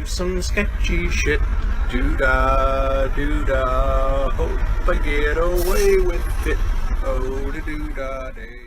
do some sketchy shit. Do-da, do-da, hope I get away with it. Oh, da do-da day.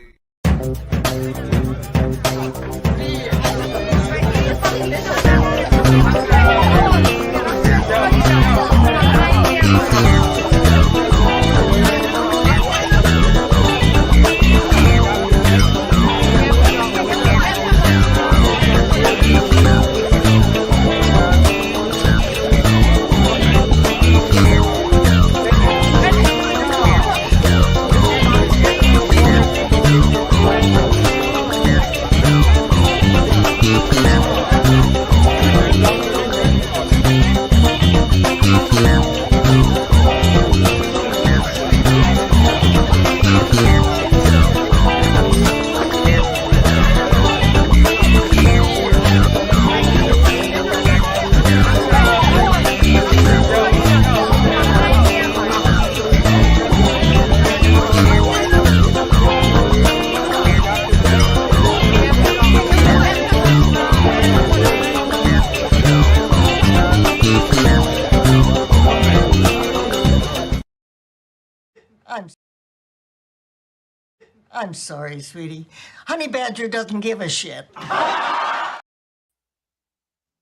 I'm sorry, sweetie. Honey Badger doesn't give a shit.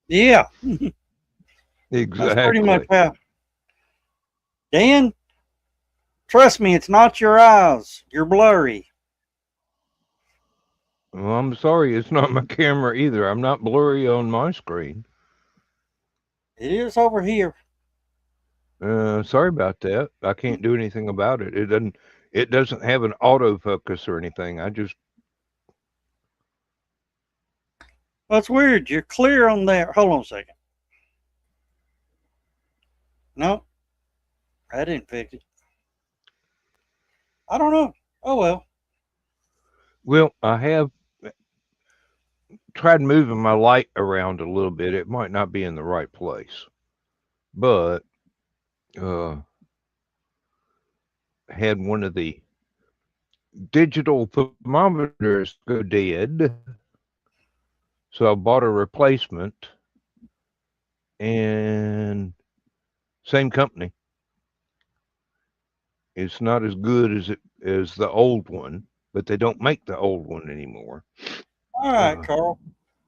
Yeah. Exactly. That's pretty much how. Dan, trust me, it's not your eyes. You're blurry. Well, I'm sorry, it's not my camera either. I'm not blurry on my screen. It is over here. Sorry about that. I can't do anything about it. It doesn't have an autofocus or anything. That's weird. You're clear on there. Hold on a second. No, I didn't fix it. I don't know. Oh well. Well, I have tried moving my light around a little bit. It might not be in the right place, but had one of the digital thermometers go dead, so I bought a replacement, and same company. It's not as good as the old one, but they don't make the old one anymore. All right, Carl.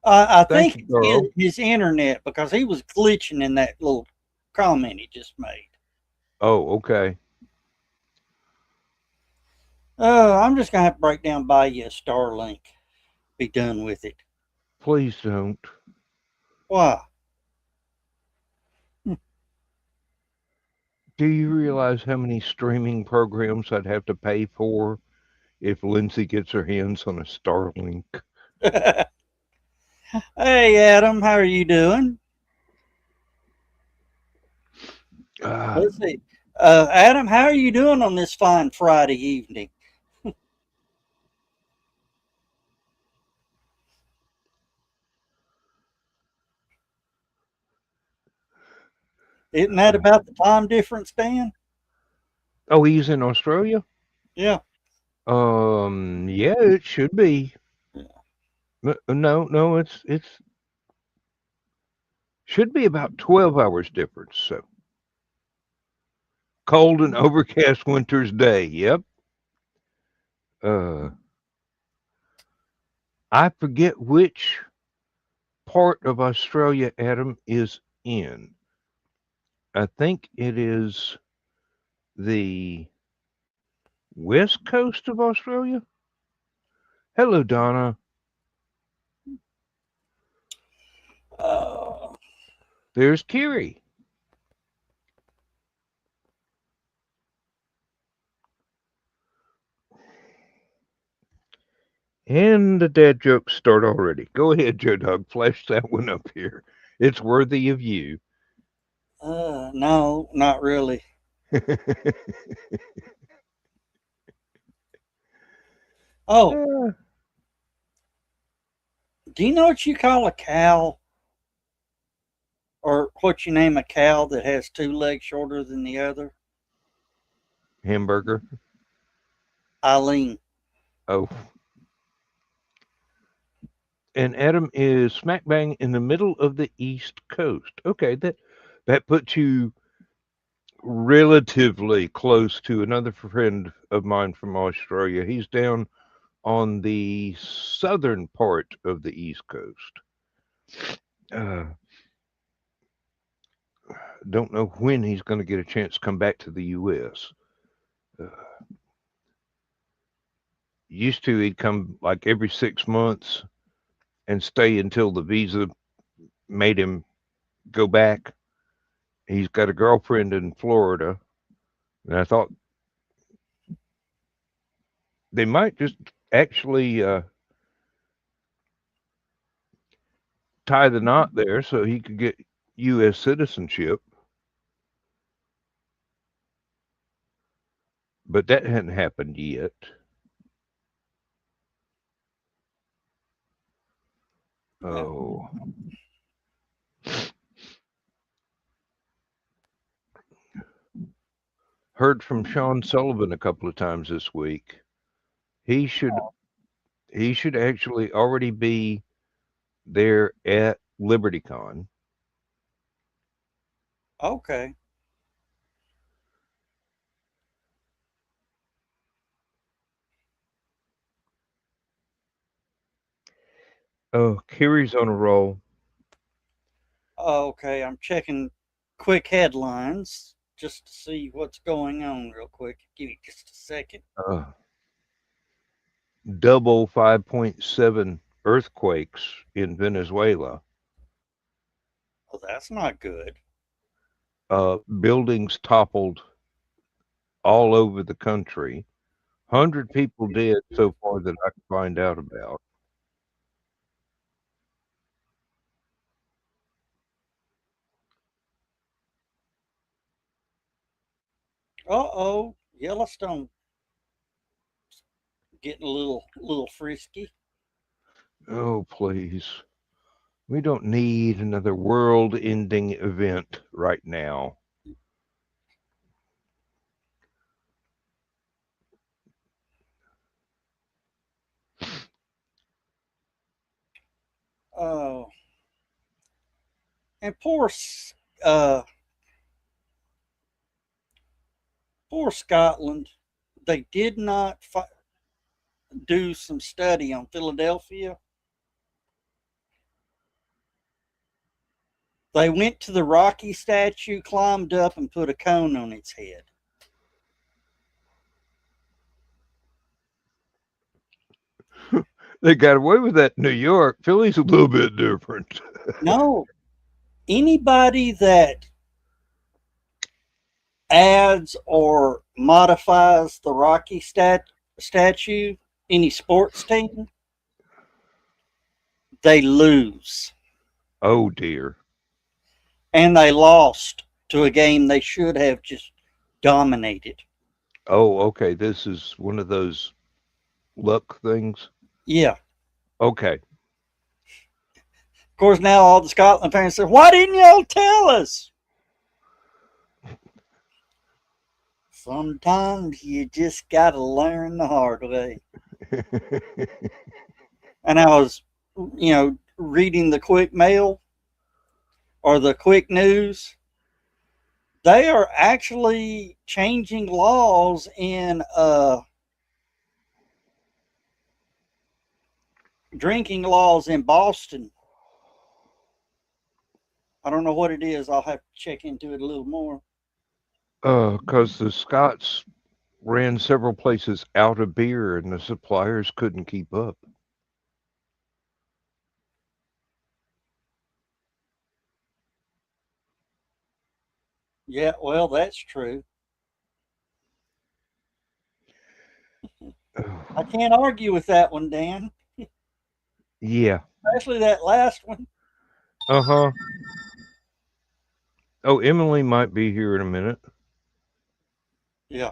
I Thank think you, Carl. his internet, because he was glitching in that little comment he just made. Oh, okay. I'm just gonna have to break down buy you a Starlink. Be done with it. Please don't. Why? Do you realize how many streaming programs I'd have to pay for if Lindsay gets her hands on a Starlink? Hey, Adam, how are you doing? Let's see. Adam, how are you doing on this fine Friday evening? Isn't that about the time difference, Dan? Oh, he's in Australia? Yeah. Yeah, it should be. No, it's should be about 12 hours difference. So cold and overcast winter's day. Yep. I forget which part of Australia Adam is in. I think it is the west coast of Australia. Hello, Donna. There's Kiri. And the dad jokes start already. Go ahead, Joe Dog. Flash that one up here. It's worthy of you. No, not really. Oh, do you know what you call a cow? Or what you name a cow that has two legs shorter than the other? Hamburger. Eileen. Oh. And Adam is smack bang in the middle of the East Coast. Okay, that puts you relatively close to another friend of mine from Australia. He's down on the southern part of the East Coast. Uh, don't know when he's going to get a chance to come back to the U.S. Uh, Used to, he'd come like every 6 months and stay until the visa made him go back. He's got a girlfriend in Florida, and I thought they might just actually tie the knot there so he could get U.S. citizenship. But that hadn't happened yet. Oh. Heard from Sean Sullivan a couple of times this week. He should actually already be there at LibertyCon. Okay. Oh, Kiri's on a roll. Okay, I'm checking quick headlines just to see what's going on real quick. Give me just a second. Double 5.7 earthquakes in Venezuela. Well, that's not good. Buildings toppled all over the country. 100 people dead so far that I can find out about. Uh-oh, Yellowstone getting a little frisky. Oh, please. We don't need another world-ending event right now. Oh, and uh, poor Scotland. They did not do some study on Philadelphia. They went to the Rocky statue, climbed up, and put a cone on its head. They got away with that in New York. Philly's a little bit different. No, anybody that adds or modifies the Rocky statue, any sports team, they lose. Oh, dear. And they lost to a game they should have just dominated. Oh, okay. This is one of those luck things. Yeah. Okay. Of course, now all the Scotland fans say, "Why didn't y'all tell us?" Sometimes you just got to learn the hard way. And I was, reading the quick mail or the quick news. They are actually changing laws in drinking laws in Boston. I don't know what it is. I'll have to check into it a little more. Because the Scots ran several places out of beer and the suppliers couldn't keep up. Yeah, well, that's true. I can't argue with that one, Dan. Yeah. Especially that last one. Uh-huh. Oh, Emily might be here in a minute. Yeah.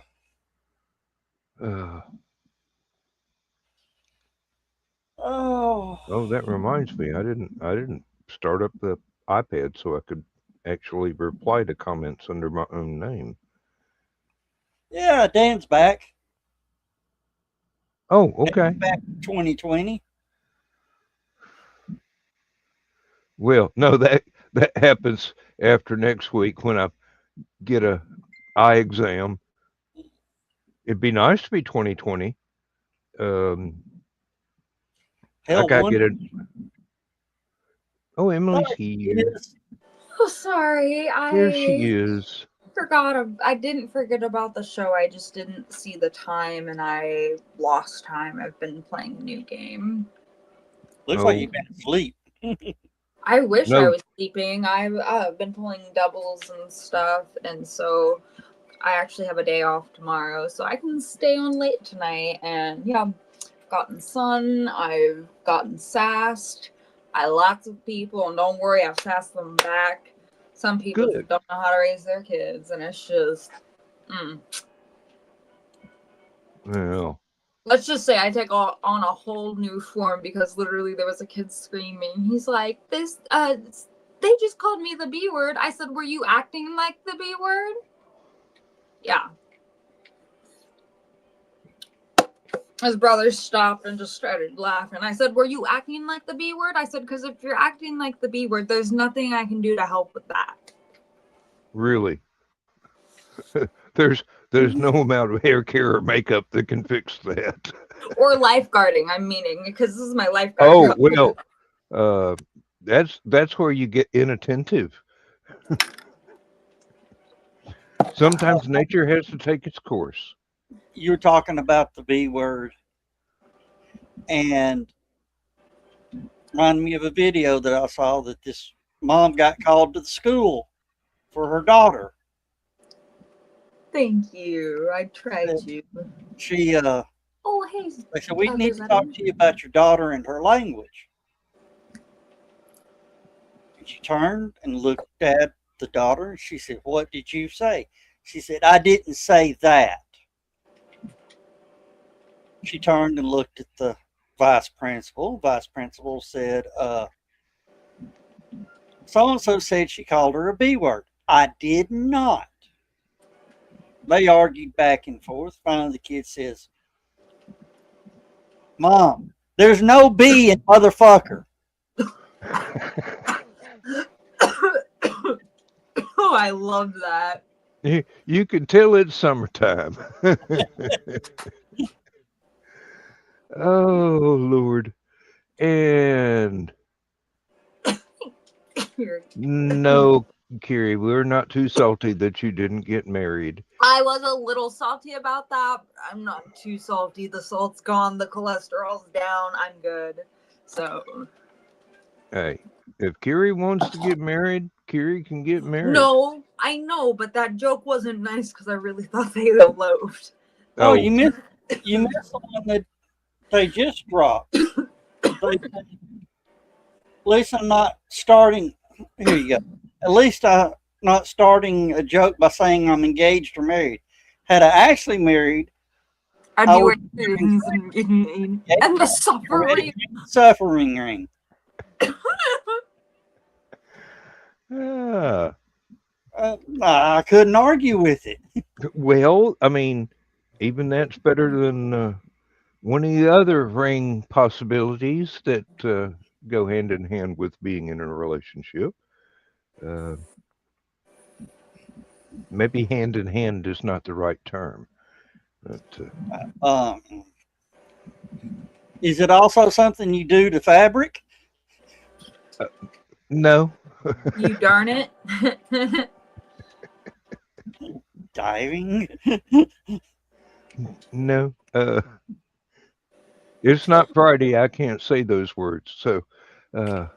Oh, that reminds me. I didn't start up the iPad so I could actually reply to comments under my own name. Yeah, Dan's back. Oh, okay. Dan's back in 2020. Well, no, that happens after next week when I get a eye exam. It'd be nice to be 2020. Um, I Hell, gotta one get it. Oh, Emily's here. is Oh, sorry. There she I is. I didn't forget about the show. I just didn't see the time and I lost time. I've been playing a new game. looks like Oh you've been asleep. I wish I no, was sleeping. I've been pulling doubles and stuff, and so I actually have a day off tomorrow, so I can stay on late tonight. And yeah, I've gotten sun. I've gotten sassed. I lots of people, and don't worry, I've sassed them back. Some people good. just don't know how to raise their kids, and it's just. Mm. Well, Let's just say I take on a whole new form because literally there was a kid screaming. He's like, "This, they just called me the B word." I said, "Were you acting like the B word?" Yeah. His brother stopped and just started laughing. I said, "Were you acting like the B word?" I said, "Because if you're acting like the B word, there's nothing I can do to help with that." really, there's no amount of hair care or makeup that can fix that. Or lifeguarding, I'm meaning, because this is my lifeguard Oh job. well, uh, that's where you get inattentive. Sometimes nature has to take its course. You were talking about the B word, and reminded me of a video that I saw that this mom got called to the school for her daughter. Thank you. I tried to. She Oh, hey. they said, we need to Rosetta. talk to you about your daughter and her language. And she turned and looked at the daughter and she said, "What did you say?" She said, "I didn't say that." She turned and looked at the vice principal. Vice principal said, so and so said she called her a B word. I did not. They argued back and forth. Finally, the kid says, "Mom, there's no B in motherfucker." Oh, I love that. You can tell it's summertime. Oh Lord. And no, Carrie, we're not too salty that you didn't get married. I was a little salty about that. But I'm not too salty. The salt's gone. The cholesterol's down. I'm good. So Hey, if Carrie wants to get married, Carrie can get married. no, I know, but that joke wasn't nice because I really thought they eloped. Oh, Oh, you missed the one that they just dropped. At least I'm not starting. Here you go. At least I'm not starting a joke by saying I'm engaged or married. Had I actually married, I'd I be would wearing and the suffering. suffering ring. ah. I couldn't argue with it. Well, I mean, even that's better than one of the other ring possibilities that go hand in hand with being in a relationship. Uh, maybe hand in hand is not the right term. But, Is it also something you do to fabric? no, You darn it. Diving? no. It's not Friday. I can't say those words. So, uh,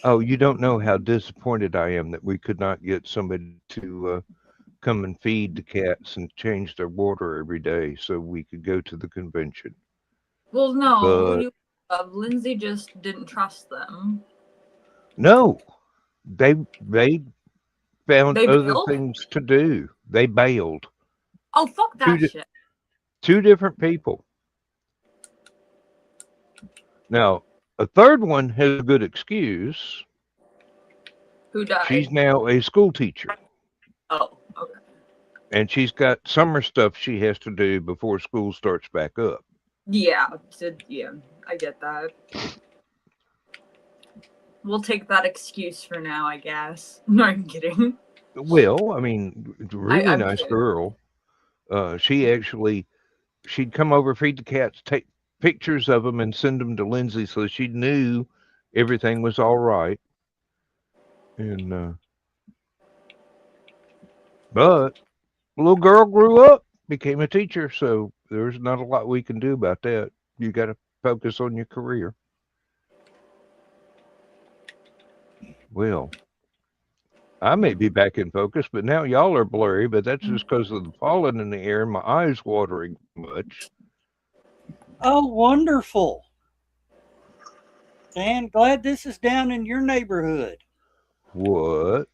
oh, you don't know how disappointed I am that we could not get somebody to come and feed the cats and change their water every day so we could go to the convention. Well, no, But Lindsay just didn't trust them. no, they found They other bailed? things to do. They bailed. Oh, fuck Two that di- shit. two different people. Now, a third one has a good excuse. Who died? She's now a school teacher, Oh, okay. and she's got summer stuff she has to do before school starts back up. Yeah, yeah. I get that. We'll take that excuse for now, I guess. No, I'm kidding. Well, I mean, really I'm nice kidding. girl. She'd come over, feed the cats, take pictures of them, and send them to Lindsay, so she knew everything was all right. And but the little girl grew up, became a teacher, so there's not a lot we can do about that. You got to focus on your career. Well, I may be back in focus, but now y'all are blurry, but that's just because of the pollen in the air and my eyes watering much. Oh, wonderful. Dan, glad this is down in your neighborhood. What?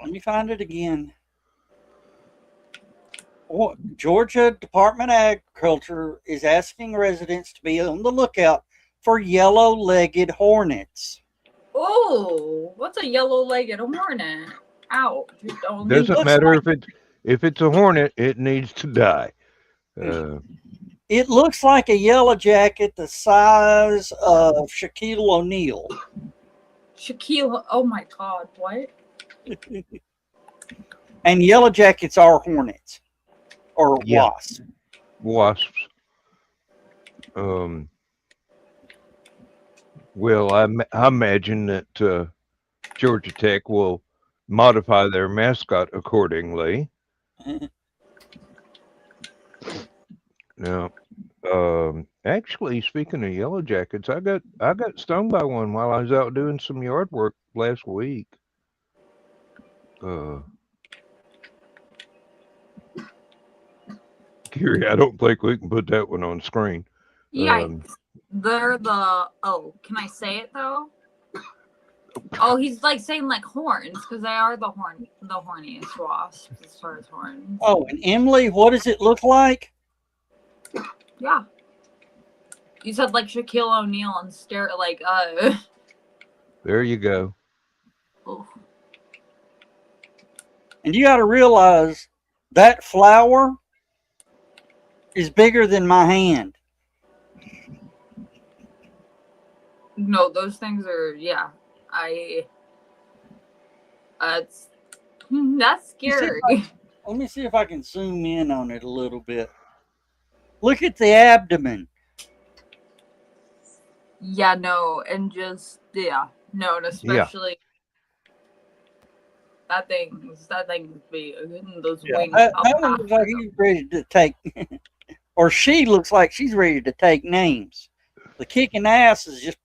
Let me find it again. Georgia Department of Agriculture is asking residents to be on the lookout for yellow-legged hornets. Oh, what's a yellow-legged hornet? Ouch. Doesn't matter if it's a hornet, it needs to die. It looks like a yellow jacket the size of Shaquille O'Neal. Shaquille, oh my God, what? And yellow jackets are hornets or wasps. Wasps. Well, I imagine that Georgia Tech will modify their mascot accordingly. Now, actually, speaking of yellow jackets, I got stung by one while I was out doing some yard work last week. Gary, I don't think we can put that one on screen. Yikes. They're the, oh, can I say it though? Oh, he's like saying like horns because they are the horniest wasps as far as horns. Oh, and Emily, what does it look like? Yeah. You said like Shaquille O'Neal and stare like There you go. Oh. And you got to realize that flower is bigger than my hand. No, those things are, yeah. That's scary. Let me see if I can zoom in on it a little bit. Look at the abdomen. Yeah, no, and just, yeah. No, and especially that thing's big. Those wings. That one looks like he's ready to take, or she looks like she's ready to take names. The kicking ass is just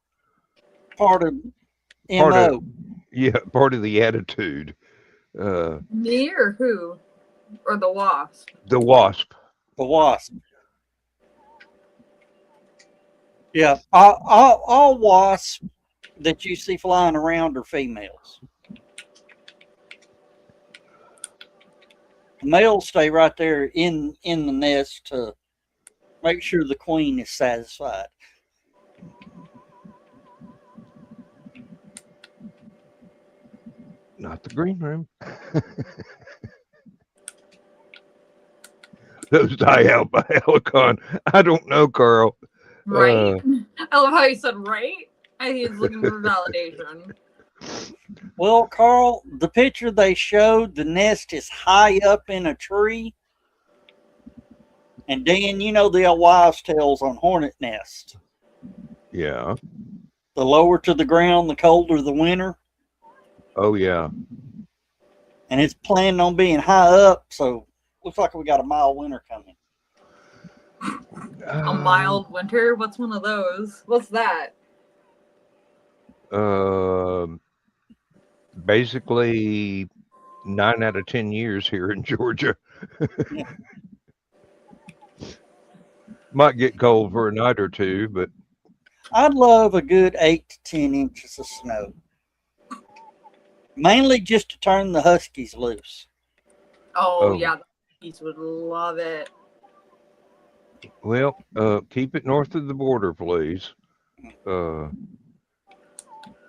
part of MO. Part of the attitude. Me or who? Or the wasp? The wasp. The wasp. Yeah, all wasps that you see flying around are females. The males stay right there in the nest to make sure the queen is satisfied. Not the green room. Those die out by Helicon. I don't know, Carl. Right. I love how you said right. I think he's looking for validation. Well, Carl, the picture they showed, the nest is high up in a tree. And Dan, you know the wives' tales on hornet nests. Yeah. The lower to the ground, the colder the winter. Oh, yeah. And it's planning on being high up, so looks like we got a mild winter coming. A mild winter? What's one of those? What's that? Basically 9 out of 10 years here in Georgia. Might get cold for a night or two, but I'd love a good 8 to 10 inches of snow. Mainly just to turn the huskies loose. Oh. Yeah, the huskies would love it. Well, keep it north of the border, please.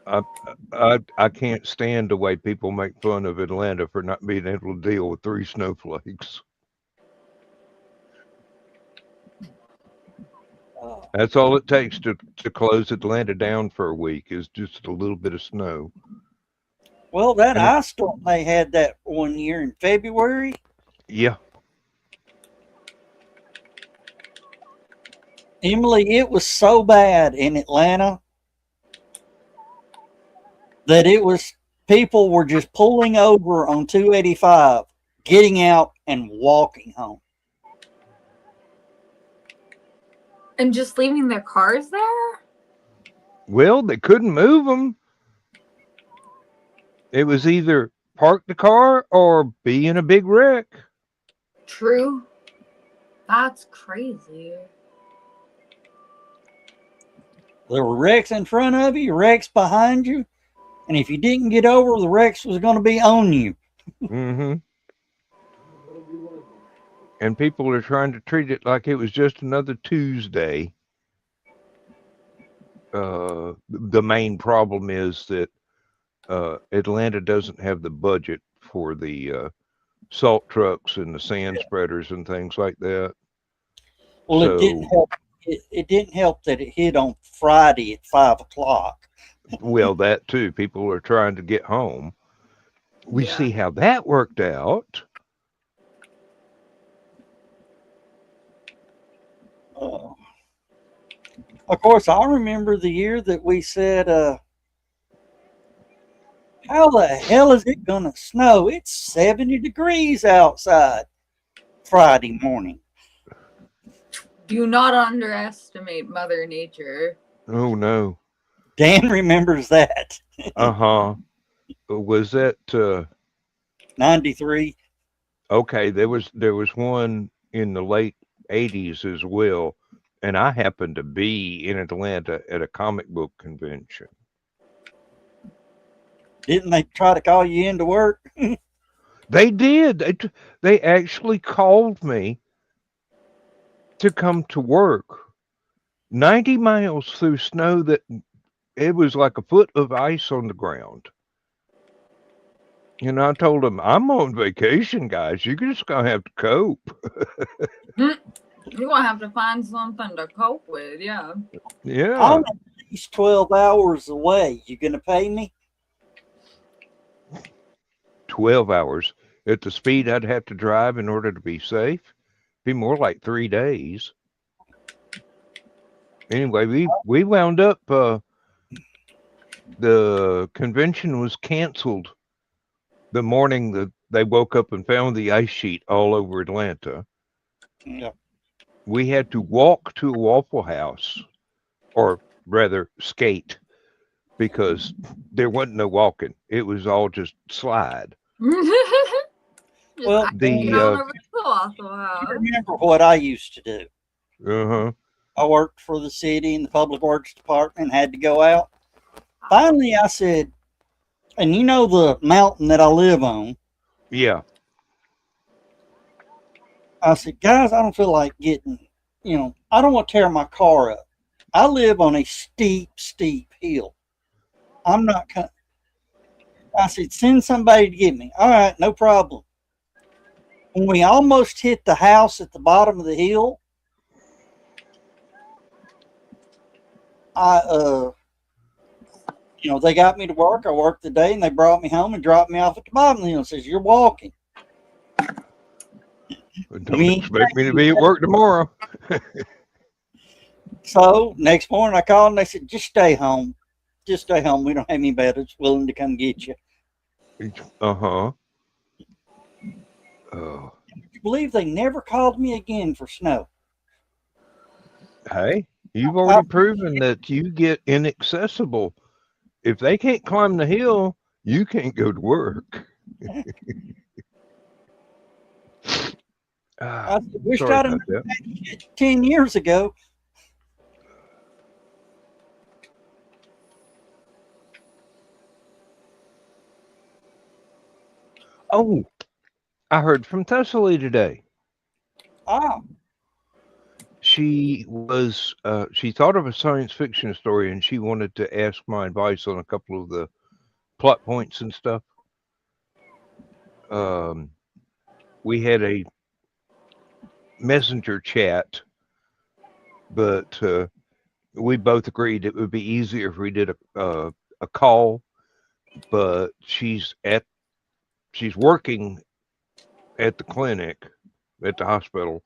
I can't stand the way people make fun of Atlanta for not being able to deal with 3 snowflakes. That's all it takes to close Atlanta down for a week is just a little bit of snow. Well, that And ice storm they had that one year in February. yeah, Emily, it was so bad in Atlanta that it was people were just pulling over on 285, getting out and walking home. And just leaving their cars there? well, they couldn't move them. It was either park the car or be in a big wreck. True. That's crazy. There were wrecks in front of you, wrecks behind you, and if you didn't get over, the wrecks was going to be on you. Mm-hmm. And people are trying to treat it like it was just another Tuesday. The main problem is that Atlanta doesn't have the budget for the salt trucks and the sand spreaders and things like that. Well, So, it didn't help. It didn't help that it hit on Friday at 5 o'clock. well, that too. People are trying to get home. We Yeah. see how that worked out. Of course, I remember the year that we said, how the hell is it going to snow? It's 70 degrees outside Friday morning. Do not underestimate Mother Nature. Oh no. Dan remembers that. Uh-huh. Was that 93. okay, there was one in the late 80s as well, and I happened to be in Atlanta at a comic book convention. Didn't they try to call you into work? They did. They actually called me to come to work. 90 miles through snow that it was like a foot of ice on the ground. And I told them, I'm on vacation, guys. You're just going to have to cope. You're going to have to find something to cope with, yeah. Yeah. I'm at least 12 hours away. You going to pay me? 12 hours at the speed I'd have to drive in order to be safe. Be more like 3 days. Anyway, we wound up the convention was canceled the morning that they woke up and found the ice sheet all over Atlanta. Yeah. We had to walk to a Waffle House, or rather skate, because there wasn't no walking. It was all just slide. Well, Get on over to the Waffle House. I remember what I used to do. Uh-huh. I worked for the city in the public works department, had to go out. Finally, I said, and you know the mountain that I live on? Yeah. I said, guys, I don't feel like getting, I don't want to tear my car up. I live on a steep, steep hill. I'm not coming. I said, send somebody to get me. All right, no problem. When we almost hit the house at the bottom of the hill, they got me to work. I worked the day, and they brought me home and dropped me off at the bottom of the hill and says, you're walking. Don't expect me to be at work tomorrow. So next morning I called and they said, just stay home. Just stay home. We don't have anybody that's willing to come get you. Uh-huh. Oh. Would you believe they never called me again for snow? Hey, you've already proven that you get inaccessible. If they can't climb the hill, you can't go to work. I wish sorry I'd about have that. that 10 years ago. Oh, I heard from Thessaly today. Ah, She thought of a science fiction story and she wanted to ask my advice on a couple of the plot points and stuff. We had a messenger chat but we both agreed it would be easier if we did a call. But she's working at the clinic at the hospital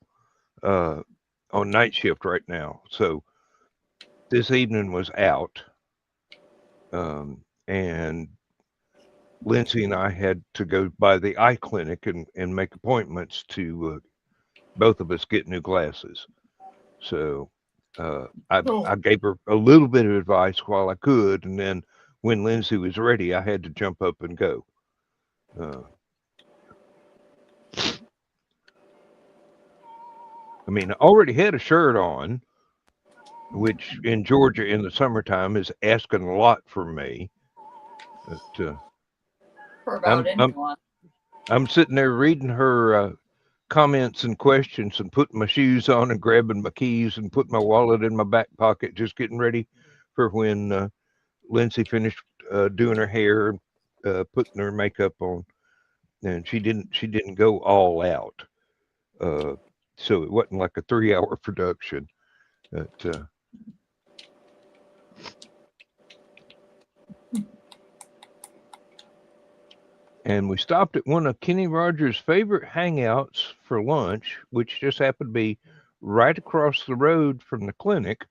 on night shift right now. So this evening was out, and Lindsay and I had to go by the eye clinic and make appointments to both of us get new glasses. So I gave her a little bit of advice while I could, and then when Lindsay was ready, I had to jump up and go. I mean, I already had a shirt on, which in Georgia in the summertime is asking a lot from me. But, For about anyone. I'm sitting there reading her comments and questions and putting my shoes on and grabbing my keys and putting my wallet in my back pocket, just getting ready for when Lindsay finished doing her hair, putting her makeup on, and she didn't go all out. So it wasn't like a 3-hour production. But, and we stopped at one of Kenny Rogers' favorite hangouts for lunch, which just happened to be right across the road from the clinic.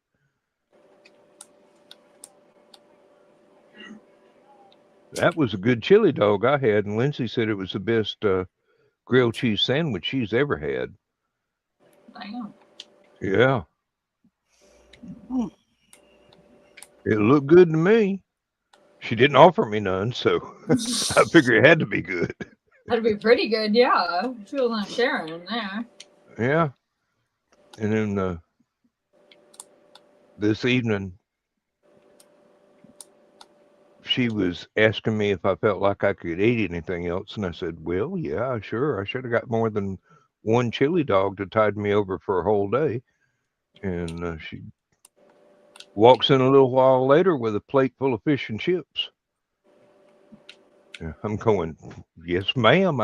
That was a good chili dog I had, and Lindsay said it was the best grilled cheese sandwich she's ever had. Damn. Yeah. It looked good to me. She didn't offer me none, so I figure it had to be good. That'd be pretty good, yeah. She wasn't sharing there. Yeah. And then this evening, she was asking me if I felt like I could eat anything else, and I said, well, yeah, sure. I should have got more than one chili dog to tide me over for a whole day. And she walks in a little while later with a plate full of fish and chips. I'm going, yes, ma'am.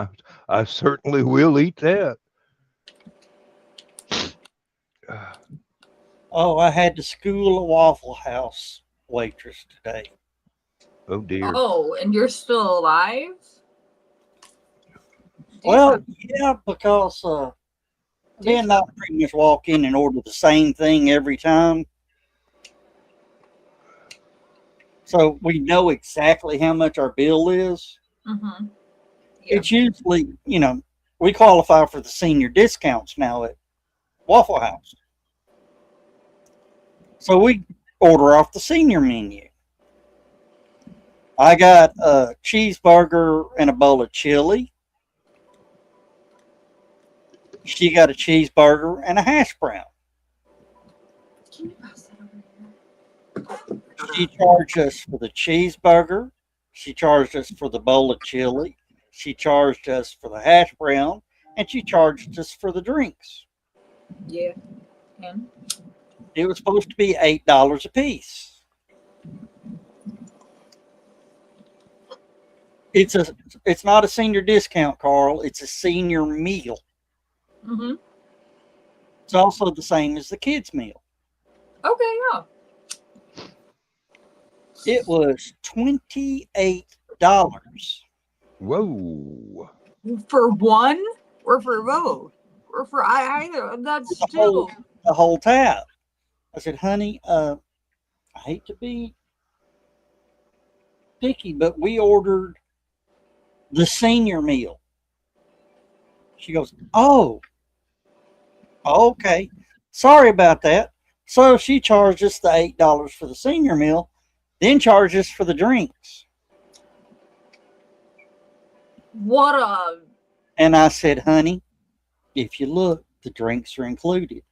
I certainly will eat that. Oh, I had to school a Waffle House waitress today. Oh, dear. Oh, and you're still alive? Well, yeah, because then I pretty much walk in and order the same thing every time. So we know exactly how much our bill is. Mm-hmm. Yeah. It's usually, we qualify for the senior discounts now at Waffle House. So we order off the senior menu. I got a cheeseburger and a bowl of chili. She got a cheeseburger and a hash brown. Can you pass that over here? She charged us for the cheeseburger. She charged us for the bowl of chili. She charged us for the hash brown. And she charged us for the drinks. Yeah. And? It was supposed to be $8 a piece. It's not a senior discount, Carl. It's a senior meal. Mm-hmm. It's also the same as the kids' meal. Okay, yeah. It was $28. Whoa. For one or for both? Or for either? That's still The whole tab. I said, honey, I hate to be picky, but we ordered the senior meal. She goes, oh, okay. Sorry about that. So she charged us the $8 for the senior meal, then charged us for the drinks. what a And I said, honey, if you look, the drinks are included.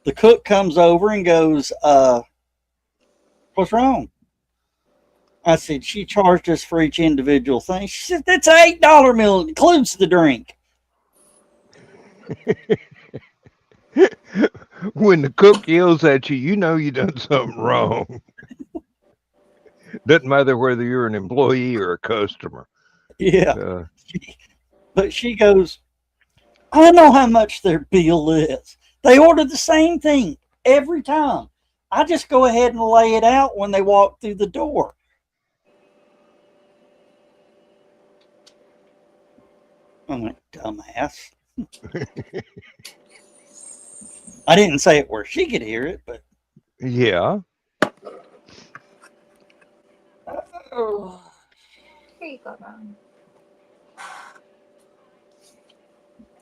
The cook comes over and goes, what's wrong? I said, she charged us for each individual thing. She said, that's an $8 meal. It includes the drink. When the cook yells at you, you know you done something wrong. Doesn't matter whether you're an employee or a customer. Yeah. But she goes, I know how much their bill is. They ordered the same thing every time. I just go ahead and lay it out when they walk through the door. I'm like, dumbass. I didn't say it where she could hear it, but Yeah. oh. Here you go, Ron.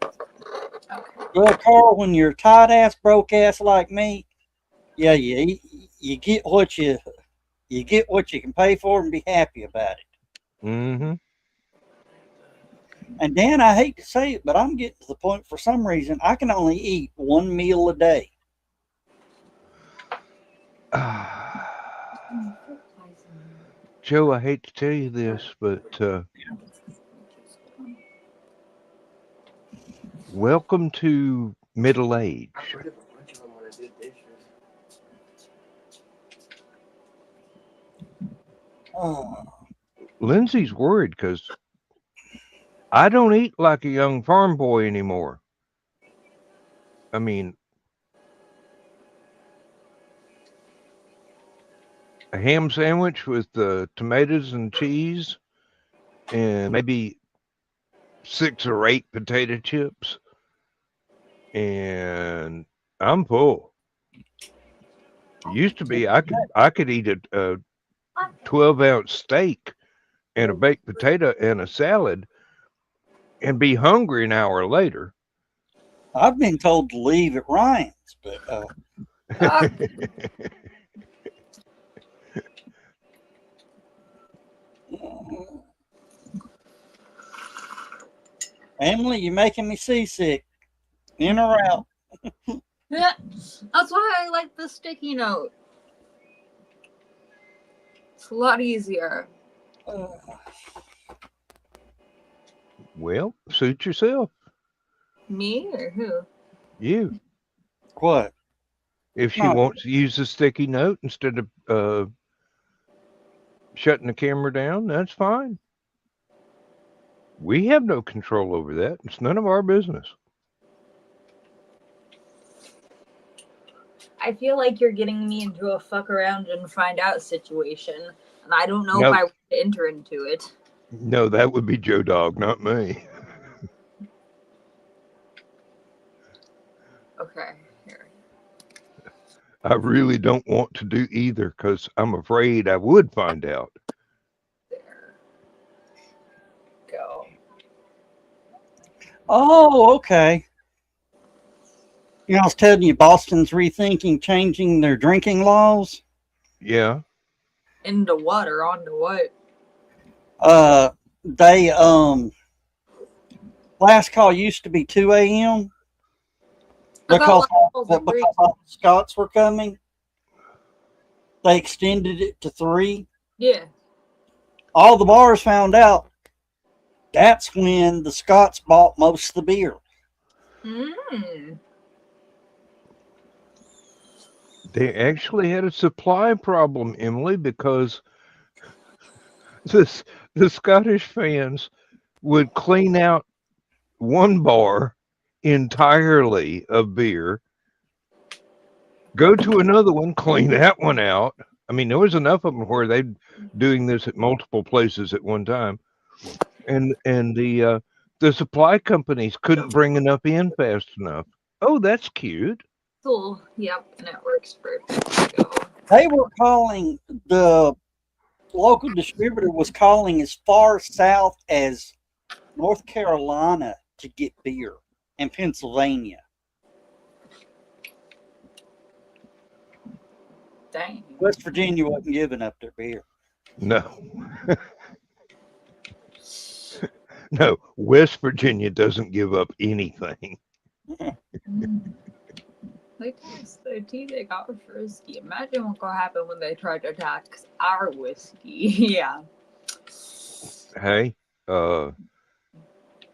Okay. Well, Carl, when you're tight ass, broke ass like me, yeah, you get what you can pay for and be happy about it. Mm-hmm. And Dan, I hate to say it, but I'm getting to the point for some reason I can only eat one meal a day. Joe, I hate to tell you this, but welcome to middle age. Oh. Lindsay's worried because I don't eat like a young farm boy anymore. I mean, a ham sandwich with tomatoes and cheese and maybe 6 or 8 potato chips, and I'm full. Used to be I could eat a 12-ounce steak and a baked potato and a salad and be hungry an hour later. I've been told to leave at Ryan's, but Emily, you're making me seasick. In or out? Yeah, that's why I like the sticky note. It's a lot easier. Well, suit yourself. Me or who? You. What? If she No. wants to use the sticky note instead of shutting the camera down, that's fine. We have no control over that. It's none of our business. I feel like you're getting me into a fuck around and find out situation, and I don't know Nope. if I would enter into it. No, that would be Joe Dog, not me. Okay, here. I really don't want to do either because I'm afraid I would find out. There. Go. Oh, okay. You know, I was telling you, Boston's rethinking changing their drinking laws. Yeah. Into what or onto what? They last call used to be 2 a.m. because all the Scots were coming. They extended it to 3. Yeah. All the bars found out that's when the Scots bought most of the beer. Mm. They actually had a supply problem, Emily, because the Scottish fans would clean out one bar entirely of beer, go to another one, clean that one out. I mean, there was enough of them where they're doing this at multiple places at one time, and the supply companies couldn't bring enough in fast enough. Oh, that's cute. Cool. Yep, and it works perfect. Go. They were calling, the local distributor was calling as far south as North Carolina to get beer, and Pennsylvania. Dang. West Virginia wasn't giving up their beer. No. No, West Virginia doesn't give up anything. They taxed the tea they got for whiskey. Imagine what will happen when they try to tax our whiskey. Yeah. Hey,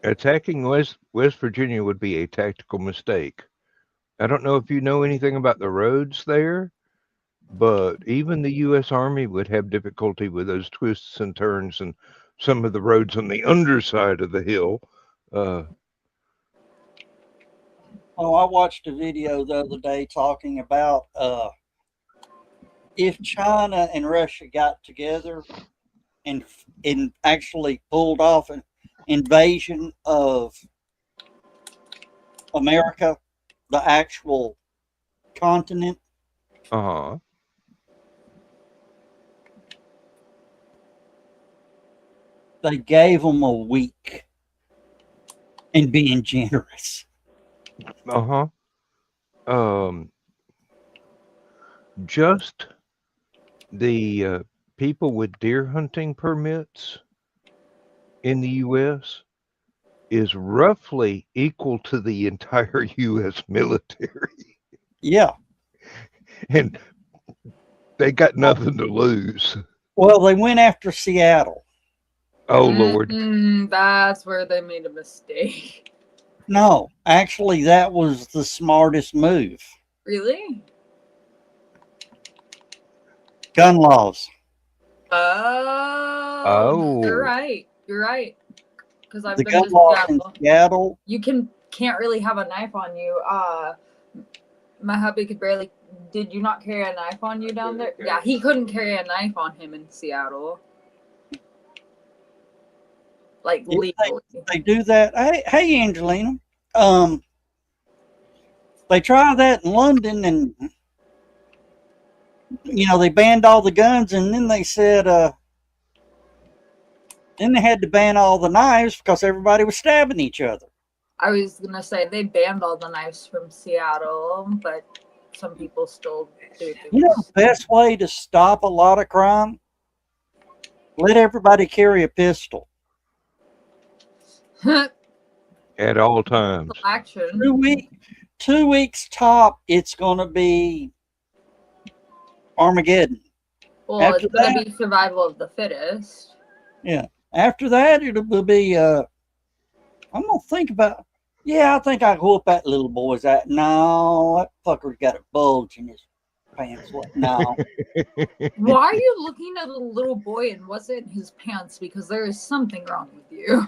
attacking West Virginia would be a tactical mistake. I don't know if you know anything about the roads there, but even the U.S. Army would have difficulty with those twists and turns and some of the roads on the underside of the hill. Oh, I watched a video the other day talking about if China and Russia got together and actually pulled off an invasion of America, the actual continent, Uh-huh. they gave them a week and being generous. Uh-huh. Um, just the people with deer hunting permits in the U.S. is roughly equal to the entire U.S. military, Yeah. and they got nothing to lose. Well, they went after Seattle. Oh Lord. That's where they made a mistake. No, actually, that was the smartest move. Really? Gun laws. Oh, you're Oh. right. You're right. Because I've The been gun to laws in Seattle. Seattle. You can't really have a knife on you. My hubby could barely. Did you not carry a knife on you down there? Yeah, he couldn't carry a knife on him in Seattle. Like If legally. they do that. Hey, Angelina. They tried that in London, and they banned all the guns, and then they said, then they had to ban all the knives because everybody was stabbing each other. I was gonna say they banned all the knives from Seattle, but some people still do The things. best way to stop a lot of crime? Let everybody carry a pistol. At all times. Action. 2 weeks top, it's going to be Armageddon. Well, After it's gonna that- be survival of the fittest. Yeah. After that, it will be, I'm going to think about, I think I whoop that little boy's at. No, that fucker's got a bulge in his pants. No. Why are you looking at a little boy and what's in his pants? Because there is something wrong with you.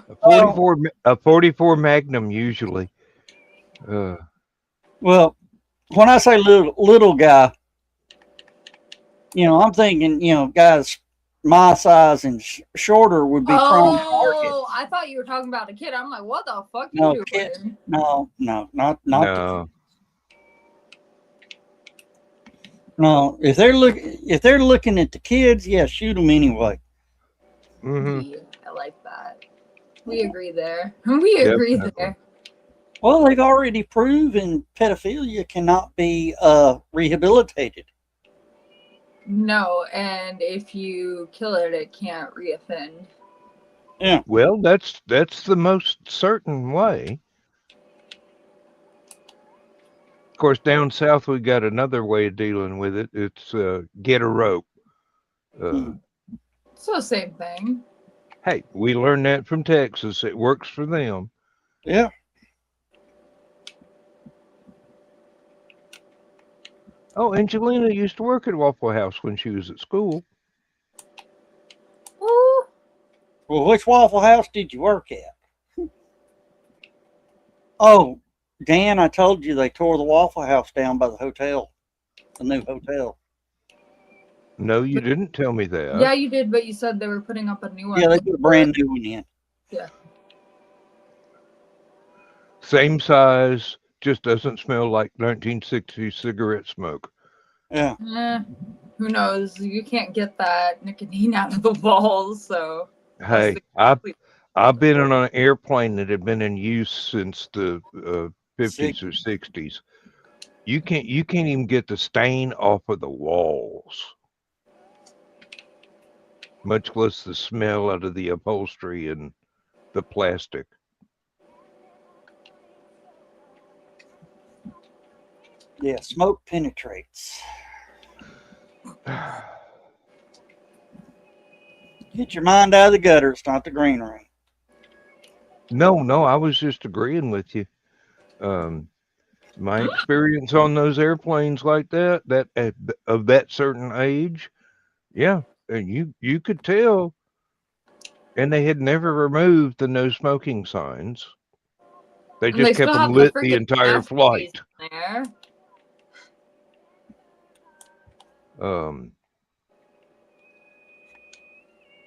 A 44 Magnum usually. Well, when I say little guy, I'm thinking, guys my size and shorter would be prone target. Oh, I thought you were talking about a kid. I'm like, what the fuck are you doing? Kid. No, not No. No, if they're looking at the kids, shoot them anyway. Mm-hmm. Yeah, I like that. We agree there. We agree there. Well, they've already proven pedophilia cannot be rehabilitated. No, and if you kill it, it can't reoffend. Yeah. Well, that's the most certain way. Of course, down south we got another way of dealing with it. It's get a rope. So same thing. Hey, we learned that from Texas. It works for them. Yeah. Oh, Angelina used to work at Waffle House when she was at school. Ooh. Well, which Waffle House did you work at? Oh, Dan, I told you they tore the Waffle House down by the hotel, the new hotel. No, you didn't tell me that. Yeah, you did, but you said they were putting up a new one. Yeah, they put a brand new one in. Yeah. Same size, just doesn't smell like 1960s cigarette smoke. Yeah. Who knows? You can't get that nicotine out of the walls, so. Hey, I've been on an airplane that had been in use since the 50s or 60s. You can't even get the stain off of the walls, much less the smell out of the upholstery and the plastic. Yeah, smoke penetrates. Get your mind out of the gutter. It's not the greenery. No, I was just agreeing with you. My experience on those airplanes like that of that certain age, yeah, and you could tell, and they had never removed the no smoking signs. They And just they kept still them have the lit the freaking entire aftertaste flight. in there.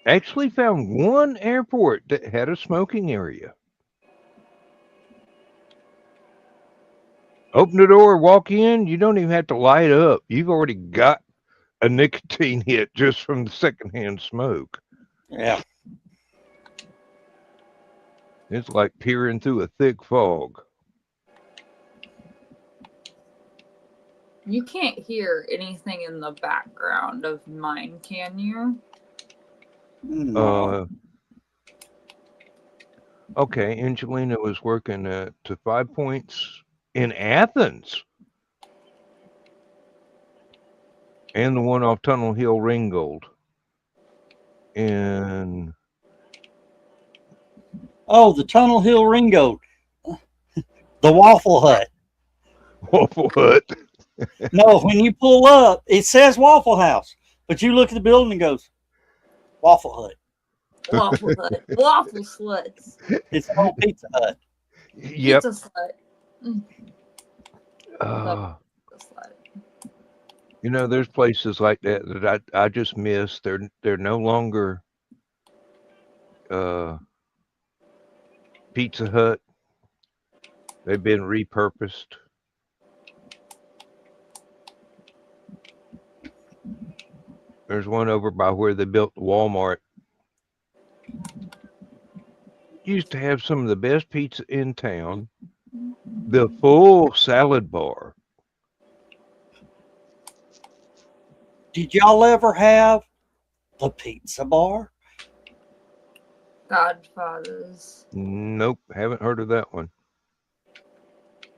Actually found one airport that had a smoking area. Open the door, walk in, you don't even have to light up. You've already got a nicotine hit just from the secondhand smoke. Yeah. It's like peering through a thick fog. You can't hear anything in the background of mine, can you? No. Okay, Angelina was working to 5 Points in Athens. And the one off Tunnel Hill Ringgold. And Oh, the Tunnel Hill Ringgold. The Waffle Hut. Waffle Hut. No, when you pull up, it says Waffle House, but you look at the building and goes, Waffle Hut. Waffle Hut. Waffle sluts. It's an old Pizza Hut. Yep. Pizza slut. Love pizza slut. You know, there's places like that that I just miss. They're no longer Pizza Hut. They've been repurposed. There's one over by where they built the Walmart. Used to have some of the best pizza in town. The full salad bar. Did y'all ever have the pizza bar? Godfathers. Nope, haven't heard of that one.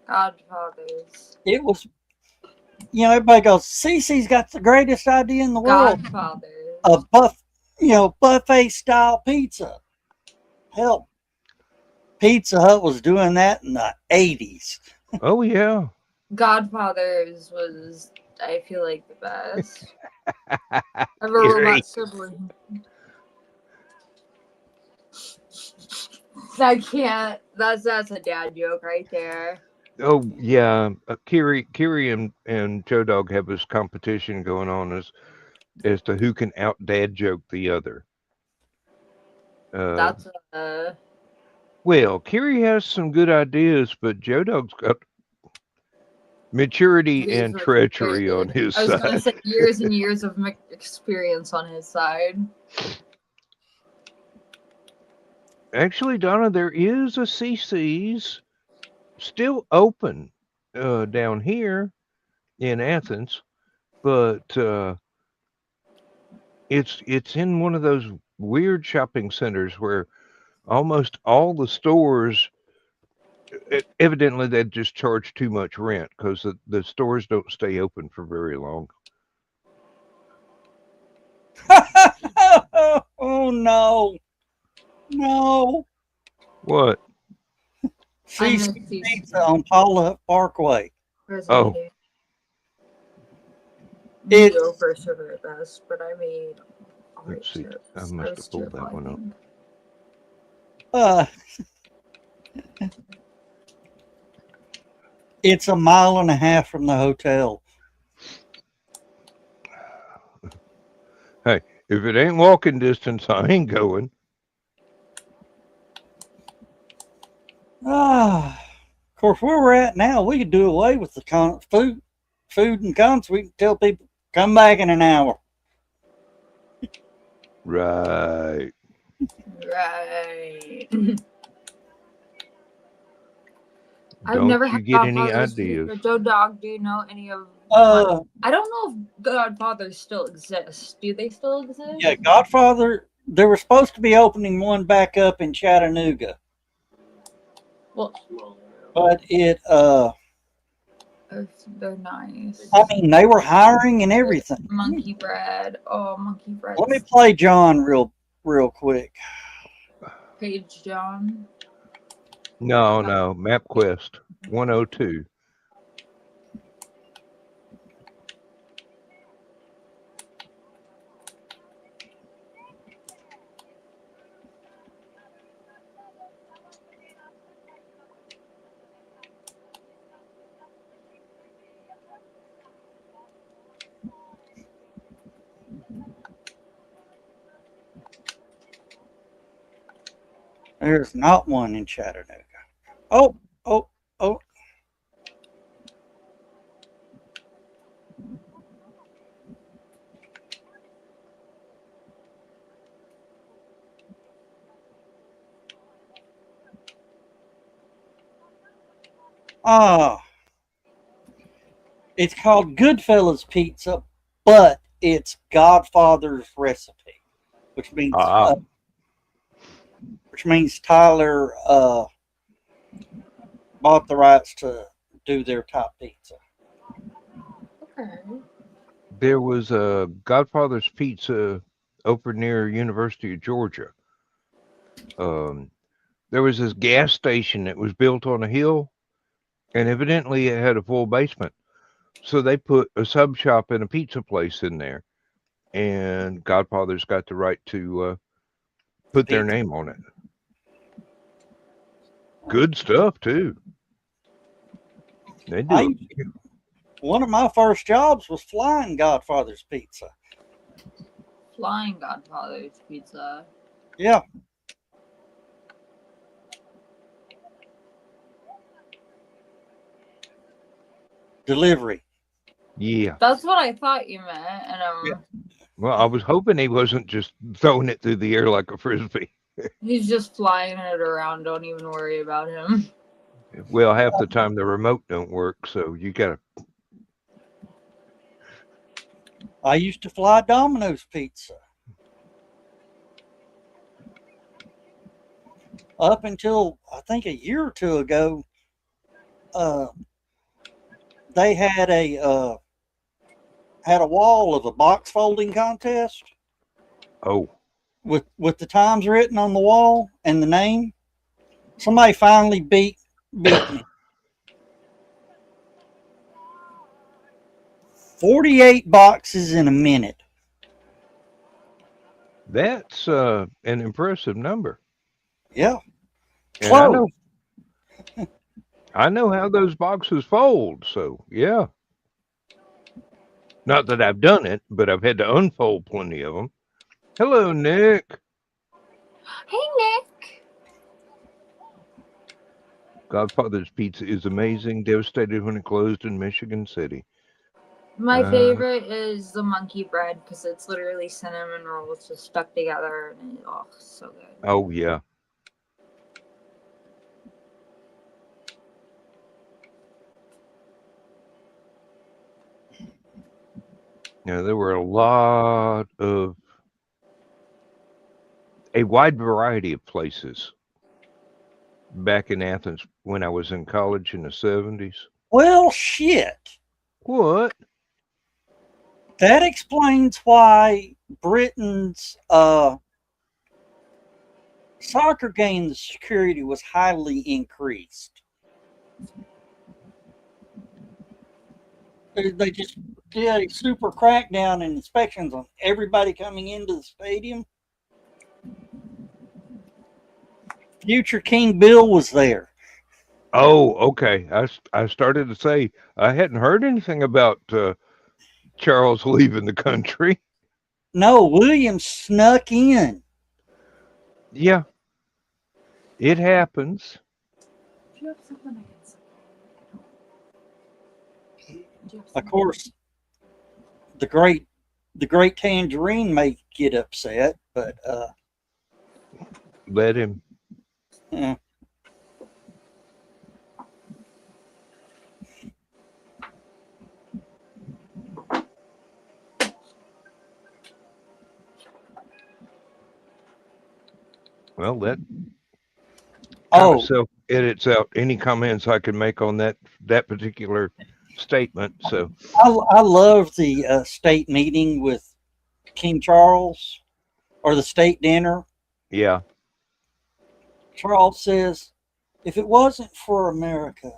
Godfathers. It was, everybody goes, Cece's got the greatest idea in the world. Godfathers. A buffet style pizza. Hell, Pizza Hut was doing that in the 80s. Oh yeah. Godfathers was, I feel like, the best. I have a Gary. robot sibling. I can't. That's a dad joke right there. Oh yeah. Kiri and Joe Dog have this competition going on as to who can out dad joke the other. That's Well, Kiri has some good ideas, but Joe Dog's got maturity he's and treachery retarded. on his I was gonna side. say years and years of experience on his side. Actually, Donna, there is a CC's still open down here in Athens, but it's in one of those weird shopping centers where almost all the stores evidently they just charge too much rent because the stores don't stay open for very long. Oh, no. No. What? I miss Cece's these- Pizza on Paula Parkway. Oh. It's- Mediocre sugar at best, but I made. Let's see. chips. I must was have pulled that one up. cheerful, It's a mile and a half from the hotel. Hey, if it ain't walking distance, I ain't going. Of course, where we're at now, we could do away with the food and cons. We can tell people, come back in an hour. Right. Right. I've Don't never you had get any Godfathers ideas? before. Joe Dog, do you know any of? Uh, I don't know if Godfathers still exist. Do they still exist? yeah, Godfather, they were supposed to be opening one back up in Chattanooga, Well, but they're nice. I mean, they were hiring and everything. Monkey bread. Oh, monkey bread. Let me play John real quick. Page John. No, MapQuest 102. There's not one in Chattanooga. Oh, oh, oh. Ah, it's called Goodfellas Pizza, but it's Godfather's recipe, which means Ah, Tyler bought the rights to do their top pizza. Okay. there was a Godfather's Pizza over near University of Georgia. Um, there was this gas station that was built on a hill, and evidently it had a full basement. So they put a sub shop and a pizza place in there, and Godfather's got the right to put their Pizza. name on it. Good stuff too. They do it. One of my first jobs was flying Godfather's Pizza. Flying Godfather's Pizza. Yeah. Delivery. Yeah. That's what I thought you meant, and Yeah. Well, I was hoping he wasn't just throwing it through the air like a frisbee. he's just flying it around. Don't even worry about him. Well, half the time the remote don't work, so you gotta. I used to fly Domino's Pizza. Up until I think a year or two ago, they had a wall of a box folding contest Oh, with the times written on the wall and the name. Somebody finally beat me. 48 boxes in a minute. that's an impressive number. Yeah. And Close. I know how those boxes fold, so yeah. Not that I've done it, but I've had to unfold plenty of them. Hello, Nick. Hey, Nick. Godfather's Pizza is amazing. Devastated when it closed in Michigan City. My favorite is the monkey bread because it's literally cinnamon rolls just stuck together, and so good. Oh yeah. Yeah, there were a wide variety of places back in Athens when I was in college in the 70s. Well, shit. What? That explains why Britain's soccer game, the security was highly increased. They just did a super crackdown and inspections on everybody coming into the stadium. Future King Bill was there. Oh, okay. I started to say I hadn't heard anything about Charles leaving the country. No, William snuck in. Yeah, it happens. Do you have something I can Of course, the great Tangerine may get upset, but Let him. yeah. Well, that Oh, kind of self edits out any comments I can make on that particular statement. So I love the state meeting with King Charles, or the state dinner. yeah, Charles says, if it wasn't for America,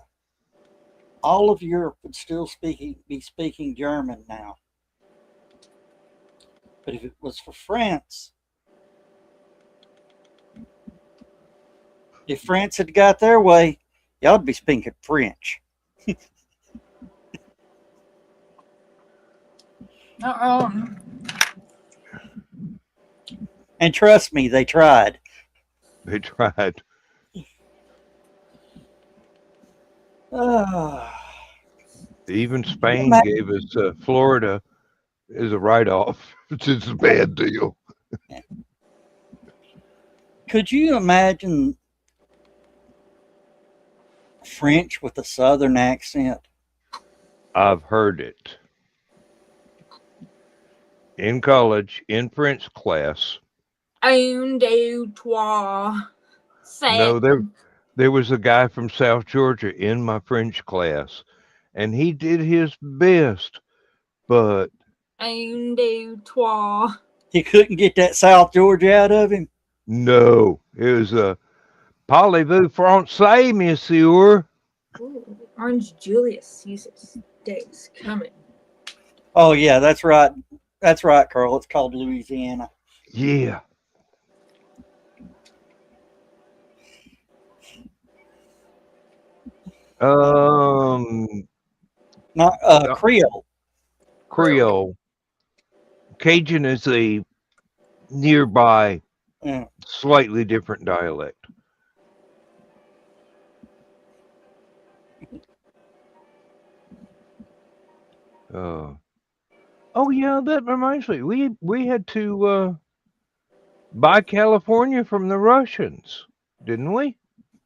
all of Europe would still be speaking German now. But if it was for France, if France had got their way, y'all'd be speaking French. And trust me, they tried. They tried. Even Spain gave us Florida as a write-off. It's a bad deal. Could you imagine French with a Southern accent? I've heard it. In college, in French class. Un, deux, trois. No, there was a guy from South Georgia in my French class, and he did his best, but Un, deux, trois. He couldn't get that South Georgia out of him. no, it was a parlez-vous français, monsieur? Ooh, Orange Julius Caesar's days coming. Oh yeah, that's right. That's right, Carl. It's called Louisiana. Yeah. Not Creole. Creole. Cajun is a nearby, Yeah. slightly different dialect. Oh yeah, that reminds me. We had to buy California from the Russians, didn't we?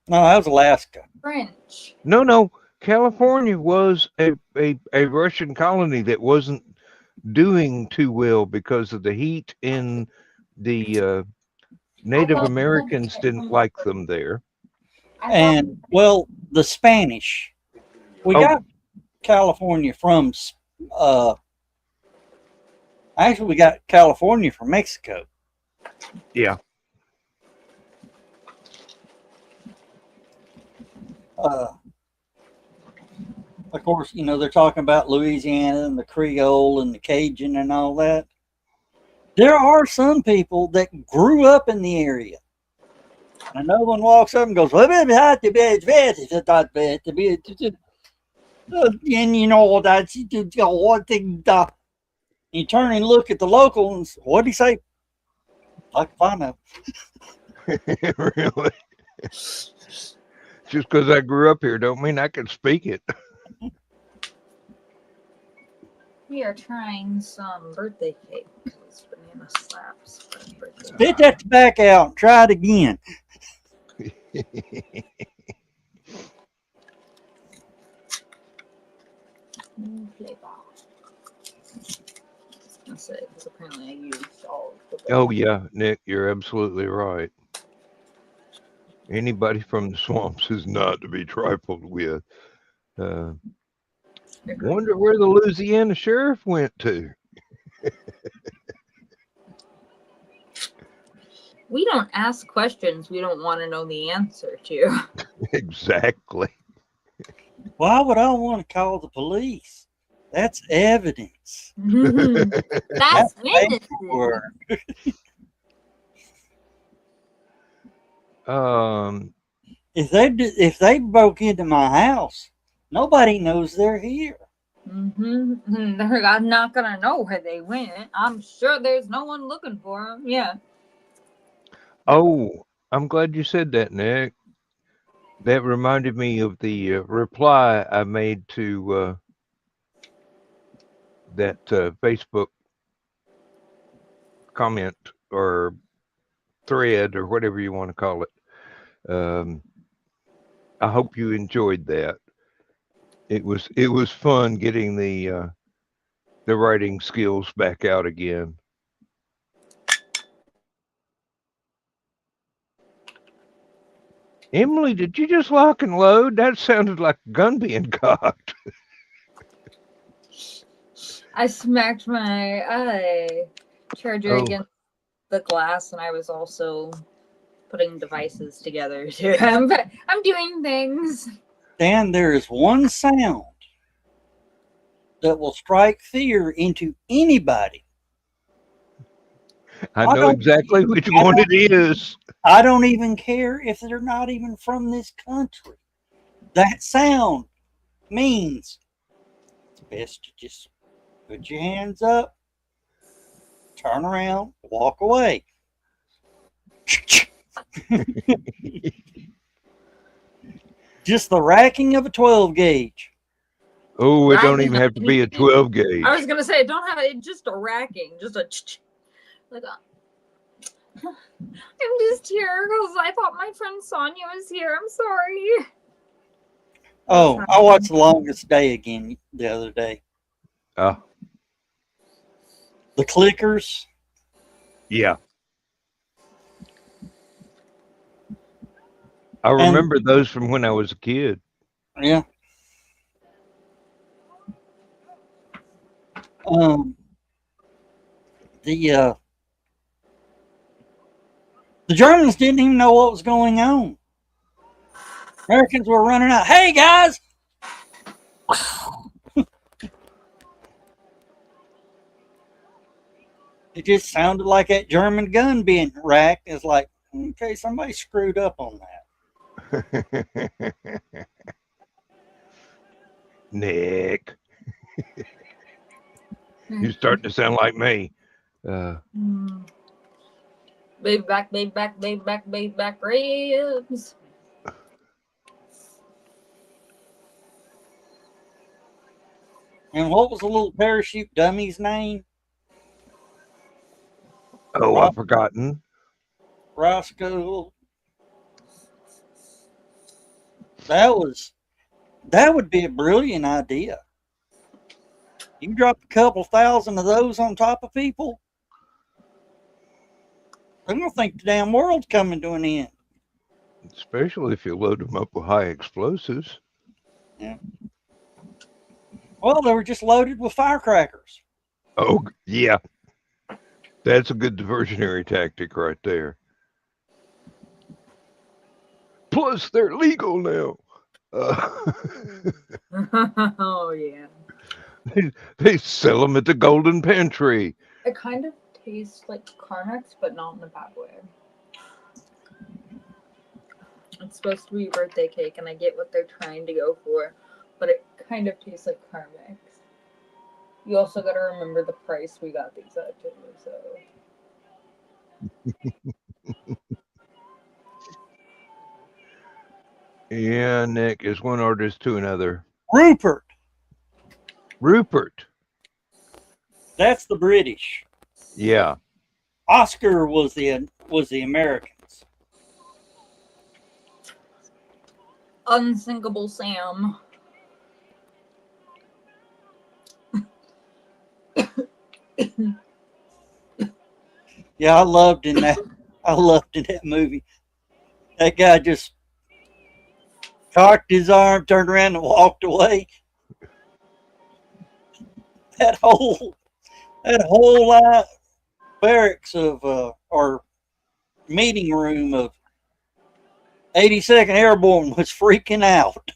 No, that was Alaska. French. No. California was a Russian colony that wasn't doing too well because of the heat, and the Native Americans didn't like them there. And well, the Spanish. We got California from actually we got California from Mexico. Yeah. Of course, you know, they're talking about Louisiana and the Creole and the Cajun and all that. There are some people that grew up in the area. And another one walks up and goes, and you know, that's one thing. You turn and look at the local and what'd he say? Like if I know. Really? Just because I grew up here don't mean I can speak it. We are trying some birthday cake because banana slaps. Spit that back out and try it again. New flavor. I said because apparently I used all of the. Oh yeah, Nick, you're absolutely right. Anybody from the swamps is not to be trifled with. Wonder where the Louisiana sheriff went to. We don't ask questions we don't want to know the answer to. Exactly. Why would I want to call the police? That's evidence. That's innocent. If they broke into my house, nobody knows they're here. They're not gonna know where they went. I'm sure there's no one looking for them. Yeah. Oh, I'm glad you said that, Nick. That reminded me of the reply I made to that Facebook comment or thread or whatever you want to call it. I hope you enjoyed that. It was fun getting the writing skills back out again. Emily, did you just lock and load? That sounded like a gun being cocked. I smacked my charger against the glass, and I was also putting devices together too. I'm doing things. Dan, there is one sound that will strike fear into anybody. I know exactly which one it is. I don't even care if they're not even from this country. That sound means it's best to just put your hands up, turn around, walk away. Just the racking of a 12 gauge. Oh, it don't Racking even have to be a 12 gauge. I was gonna say, don't have it just a racking, just a like. I'm just here because I thought my friend Sonia was here. I'm sorry. Oh, I watched The Longest Day again the other day. Ah, The clickers. yeah. I remember those from when I was a kid. Yeah. The Germans didn't even know what was going on. Americans were running out. Hey guys! It just sounded like that German gun being racked. It's like, okay, somebody screwed up on that. Nick. You're starting to sound like me. Baby back, baby back, baby back, baby back ribs. And what was the little parachute dummy's name? Oh, I've forgotten. Roscoe. That would be a brilliant idea. You drop a couple thousand of those on top of people, they're gonna think the damn world's coming to an end. Especially if you load them up with high explosives. Yeah. Well, they were just loaded with firecrackers. Oh, yeah. That's a good diversionary tactic right there. Plus, they're legal now. Oh, yeah. They sell them at the Golden Pantry. It kind of tastes like Carmex, but not in a bad way. It's supposed to be birthday cake, and I get what they're trying to go for, but it kind of tastes like Carmex. You also got to remember the price we got these at too, so. Yeah, Nick is one artist to another. Rupert. That's the British. Yeah. Oscar was the Americans. Unsinkable Sam. Yeah, I loved in that movie. That guy just cocked his arm, turned around, and walked away. That whole barracks of or meeting room of 82nd Airborne was freaking out.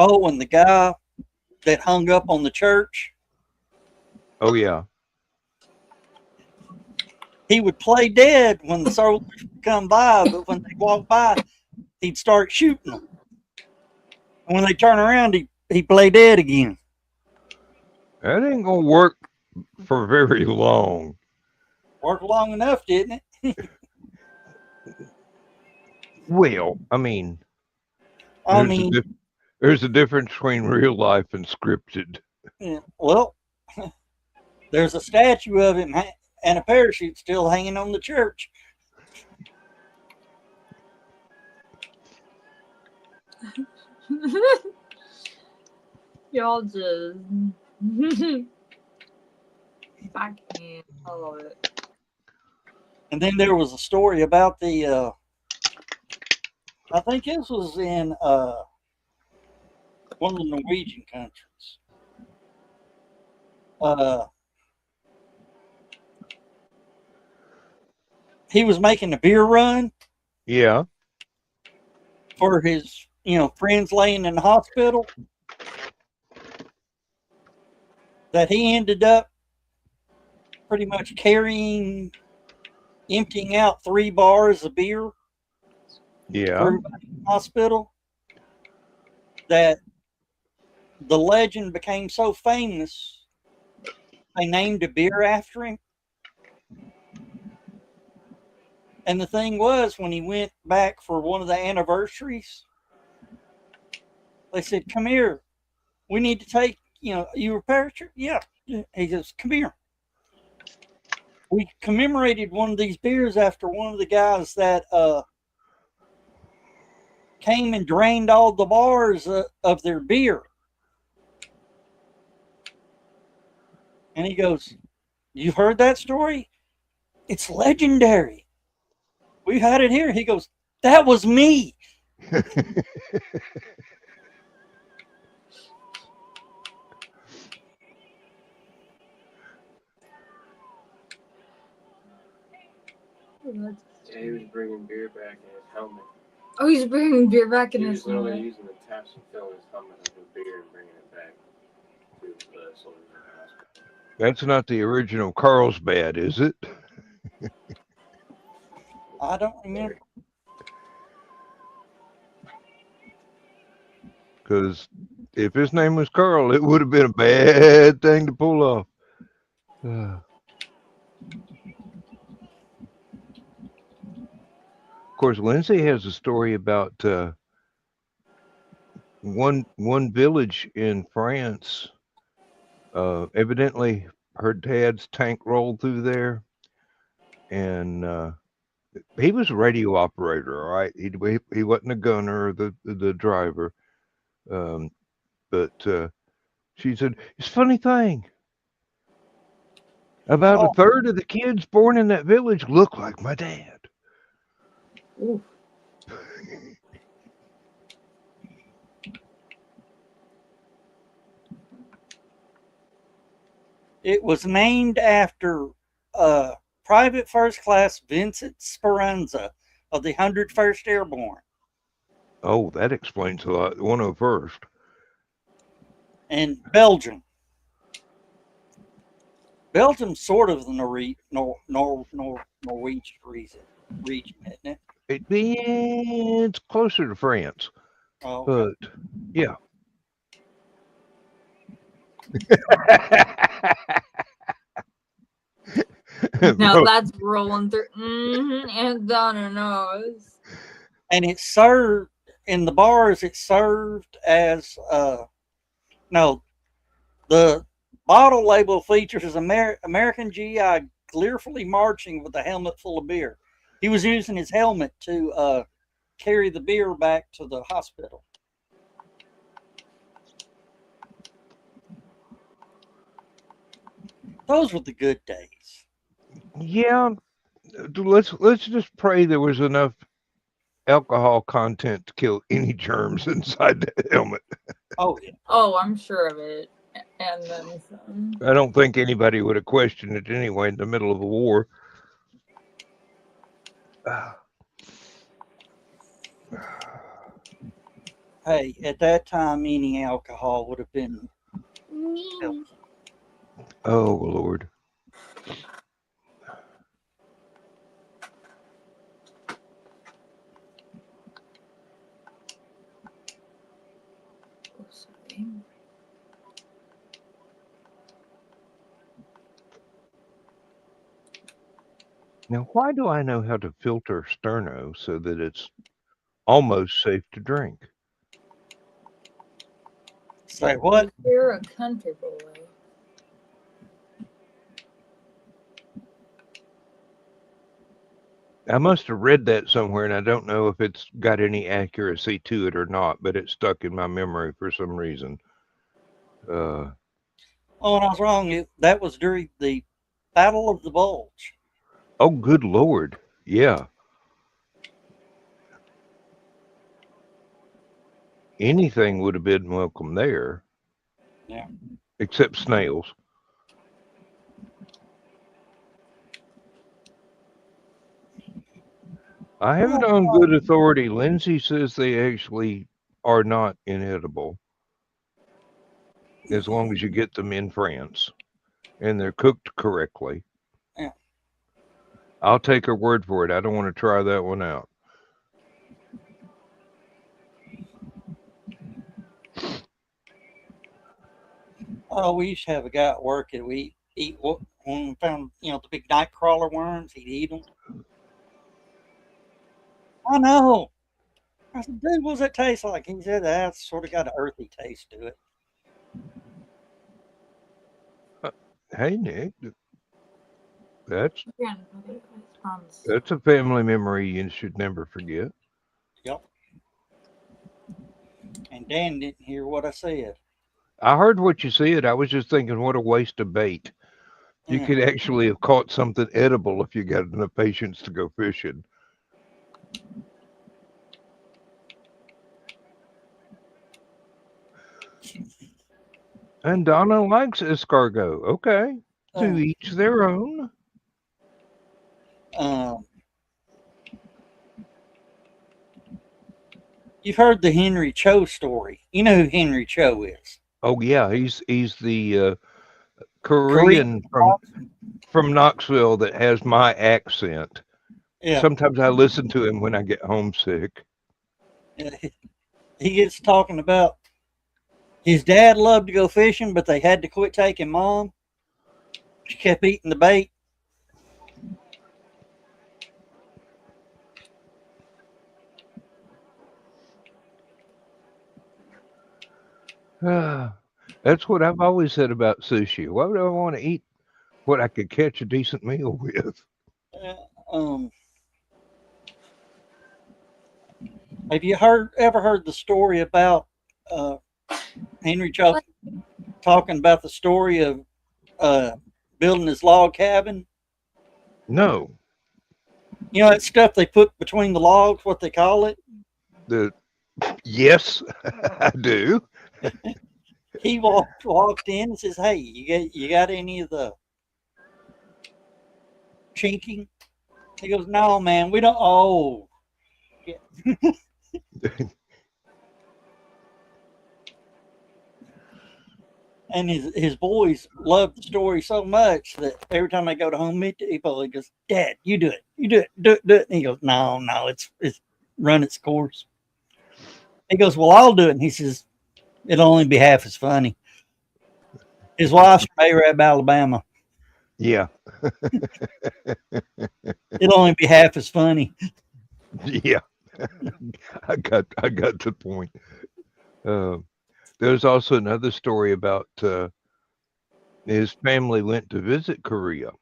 Oh, and the guy that hung up on the church. Oh, yeah. He would play dead when the soldiers would come by, but when they walked by, he'd start shooting them. And when they turn around, he'd play dead again. That ain't going to work for very long. Worked long enough, didn't it? Well, I mean, there's a difference between real life and scripted. Yeah, well, there's a statue of him and a parachute still hanging on the church. Y'all just. I can't. I love it. And then there was a story about the, I think this was in one of the Norwegian countries. He was making a beer run. Yeah. For his, friends laying in the hospital. That he ended up pretty much emptying out 3 bars of beer. Yeah. For everybody in the hospital. That the legend became so famous they named a beer after him. And the thing was, when he went back for one of the anniversaries, they said, "Come here. We need to take, you were paratrooper?" Yeah. He goes, "Come here. We commemorated one of these beers after one of the guys that came and drained all the bars of their beer." And he goes, "You've heard that story? It's legendary. We had it here." He goes, "That was me." Yeah, he was bringing beer back in his helmet. Oh, he's bringing beer back in He his was literally helmet. using the taps and filling his helmet up with beer and bringing it back to the soldiers in the hospital. That's not the original Carlsbad, is it? I don't remember. Because if his name was Carl, it would have been a bad thing to pull off. Of course, Lindsay has a story about one village in France. Evidently, her dad's tank rolled through there, and he was a radio operator. All right, he wasn't a gunner or the driver. But she said, "It's a funny thing. About a third of the kids born in that village look like my dad." Ooh. It was named after Private First Class Vincent Speranza of the 101st Airborne. Oh, that explains a lot. 101st. And Belgium. Belgium's sort of the Norwegian region, isn't it? It's closer to France, Oh, okay. but yeah. Now that's rolling through and down her nose. And it served in the bars. It served as no. The bottle label features American GI gleefully marching with a helmet full of beer. He was using his helmet to carry the beer back to the hospital. Those were the good days. Yeah, let's just pray there was enough alcohol content to kill any germs inside the helmet. Oh yeah. Oh, I'm sure of it. And then some. I don't think anybody would have questioned it anyway in the middle of a war. Hey, at that time, any alcohol would have been healthy. Oh Lord. Oh, sorry. Now, why do I know how to filter sterno so that it's almost safe to drink? Say what? You're a country boy. I must have read that somewhere, and I don't know if it's got any accuracy to it or not, but it stuck in my memory for some reason. Oh, and I was wrong. That was during the Battle of the Bulge. Oh, good Lord. Yeah. Anything would have been welcome there. Yeah. Except snails. I have it on good authority. Lindsay says they actually are not inedible as long as you get them in France and they're cooked correctly. Yeah. I'll take her word for it. I don't want to try that one out. Oh, we used to have a guy at work, and eat what when we found the big night crawler worms. He'd eat them. I know. I said, dude, what does that taste like? He said that's sort of got an earthy taste to it. Hey, Nick, that's Yeah, okay, sounds- that's a family memory you should never forget. Yep. And Dan didn't hear what I said. I heard what you said. I was just thinking, what a waste of bait. You Yeah. could actually have caught something edible if you got enough patience to go fishing. And Donna likes escargot. Okay. To each their own. You've heard the Henry Cho story. You know who Henry Cho is? Oh yeah, he's the Korean. Korean from Knoxville that has my accent. Yeah. Sometimes I listen to him when I get homesick. He gets talking about his dad loved to go fishing, but they had to quit taking mom. She kept eating the bait. That's what I've always said about sushi. Why would I want to eat what I could catch a decent meal with? Have you ever heard the story about Henry Cho talking about the story of building his log cabin? No. You know that stuff they put between the logs, what they call it? Yes, I do. He walked in and says, "Hey, you got any of the chinking?" He goes, "No, man, we don't." Oh, yeah. And his boys love the story so much that every time they go to Home Depot, he goes, "Dad, you do it, do it." And he goes, "No, it's run its course." He goes, "Well, I'll do it." And he says, "It'll only be half as funny." His wife's from Arab, Alabama. Yeah. It'll only be half as funny. Yeah. I got the point. There's also another story about his family went to visit Korea.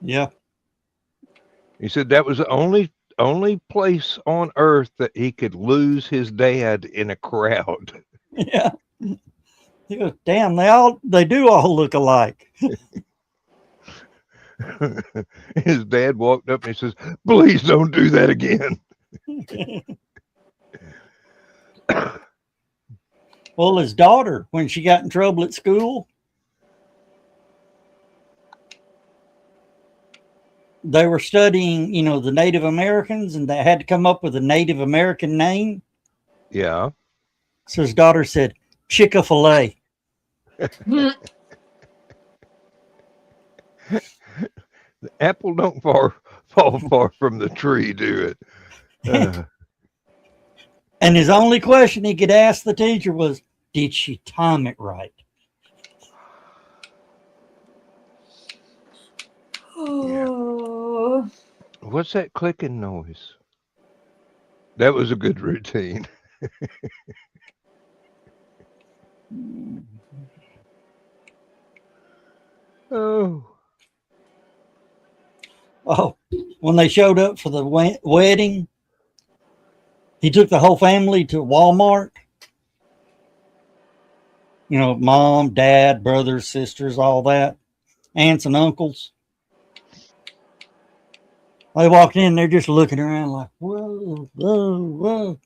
Yeah. He said that was the only place on earth that he could lose his dad in a crowd. Yeah. He goes, "Damn, they do all look alike." His dad walked up and he says, "Please don't do that again." Well, his daughter, when she got in trouble at school, they were studying, the Native Americans, and they had to come up with a Native American name. Yeah. So his daughter said, "Chick-fil-A." The apple don't fall far from the tree, do it? And his only question he could ask the teacher was, "Did she time it right?" Oh. What's that clicking noise? That was a good routine. Oh. Oh, when they showed up for the wedding, he took the whole family to Walmart. Mom, dad, brothers, sisters, all that, aunts and uncles. They walked in, they're just looking around like, whoa, whoa, whoa.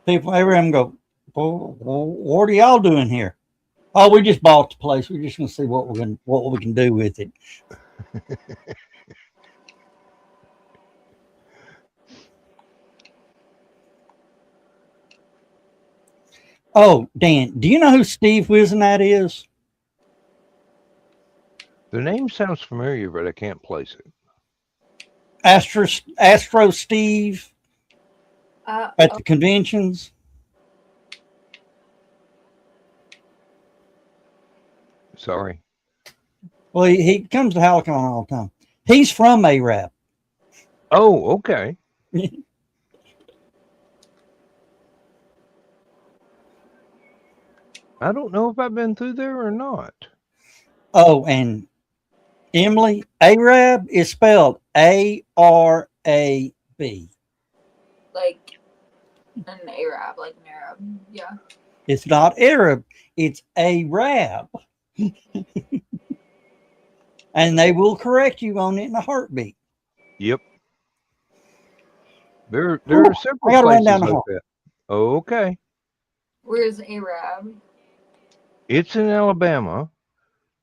People, every of them go, well, what are y'all doing here? "Oh, we just bought the place. We're just going to see what we can do with it." Oh, Dan, do you know who Steve Wizenat is? The name sounds familiar, but I can't place it. Astro Steve at the conventions. Sorry. Well, he comes to Halicon all the time. He's from Arab. Oh, okay. I don't know if I've been through there or not. Oh, and Emily, Arab is spelled Arab. Like an Arab, like an Arab. Yeah. It's not Arab, it's Arab. And they will correct you on it in a heartbeat. Yep. There Ooh, are I several gotta run places down the like hall. that. Okay. Where's Arab? It's in Alabama.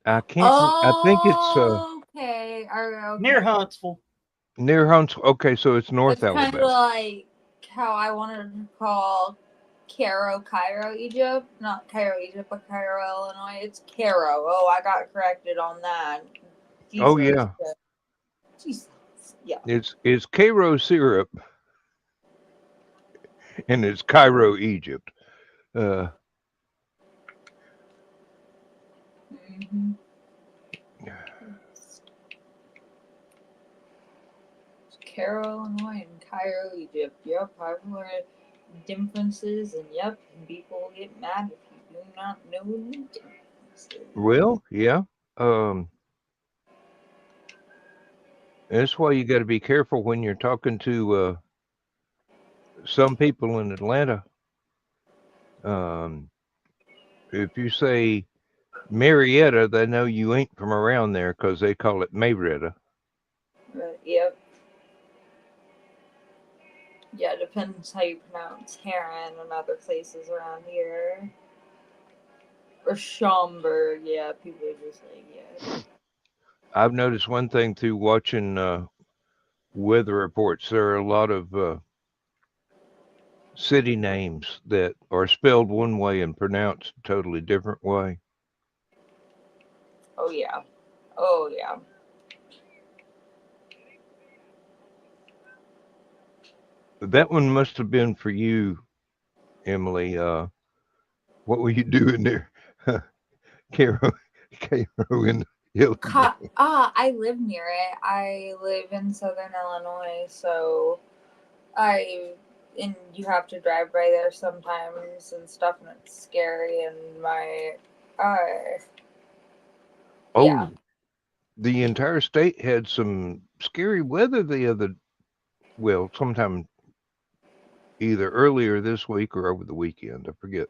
I think it's Oh, okay. Near Okay. Huntsville. near Huntsville. Okay, so it's North It's kind of Alabama. like how I wanted to call Cairo, Egypt. Not Cairo, Egypt, but Cairo, Illinois. It's Cairo. Oh, I got corrected on that. Jesus. Oh yeah. Jesus. Yeah. It's Cairo syrup and it's Cairo, Egypt. Uh Mm-hmm. Cairo, Illinois, and Cairo, Egypt. Yep, I've learned differences, and yep, people get mad if you do not know the differences. well, yeah. Um that's why you got to be careful when you're talking to some people in Atlanta. Um if you say Marietta, they know you ain't from around there because they call it Mayretta. Yep. Yeah, it depends how you pronounce Heron and other places around here. Or Schaumburg, yeah, people are just like, yeah. I've noticed one thing through watching weather reports. There are a lot of city names that are spelled one way and pronounced a totally different way. Oh, yeah. Oh, yeah. That one must have been for you, Emily. What were you doing there? Cairo, Cairo in Illinois. I live near it. I live in southern Illinois, so and you have to drive by there sometimes and stuff, and it's scary. And uh, yeah. Oh, the entire state had some scary weather sometime either earlier this week or over the weekend. I forget.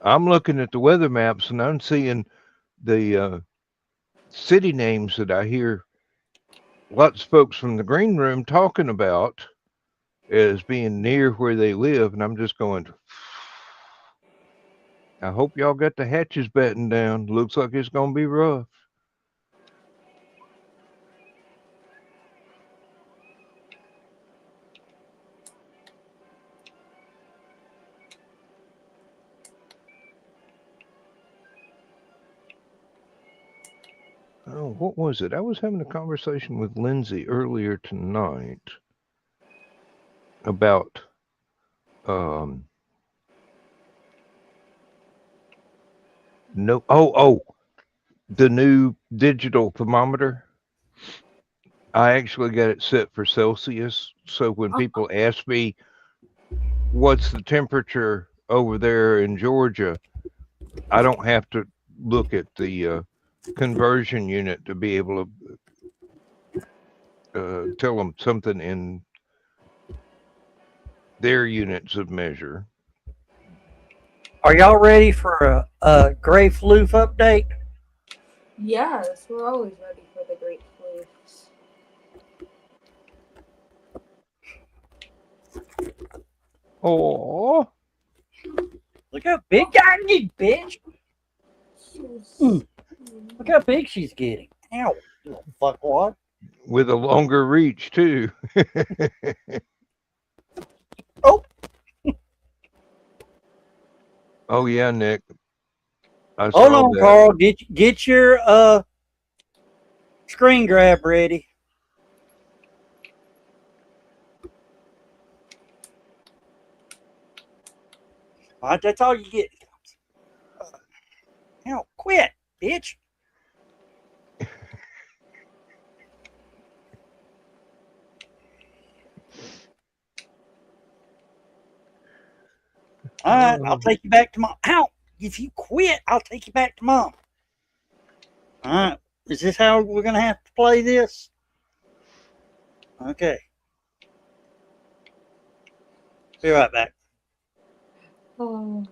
I'm looking at the weather maps and I'm seeing the city names that I hear lots of folks from the green room talking about as being near where they live, and I'm just going, I hope y'all got the hatches battened down. Looks like it's going to be rough. Oh, what was it? I was having a conversation with Lindsay earlier tonight about um no the new digital thermometer. I actually got it set for Celsius, so when people ask me what's the temperature over there in Georgia, I don't have to look at the conversion unit to be able to tell them something in their units of measure. Are y'all ready for a Gray Floof update? Yes, we're always ready for the great flukes. Oh, Look how big I need, bitch. Look how big she's getting. Ow, you little fuckwad. with a longer reach too. Oh. Oh yeah, Nick. I Hold saw on, that. Carl. Get your screen grab ready. All right, that's all you get. Hell, quit, bitch. All right, I'll take you back to mom. Ow! If you quit, I'll take you back to mom. All right, is this how we're gonna have to play this? Okay. Be right back. Oh.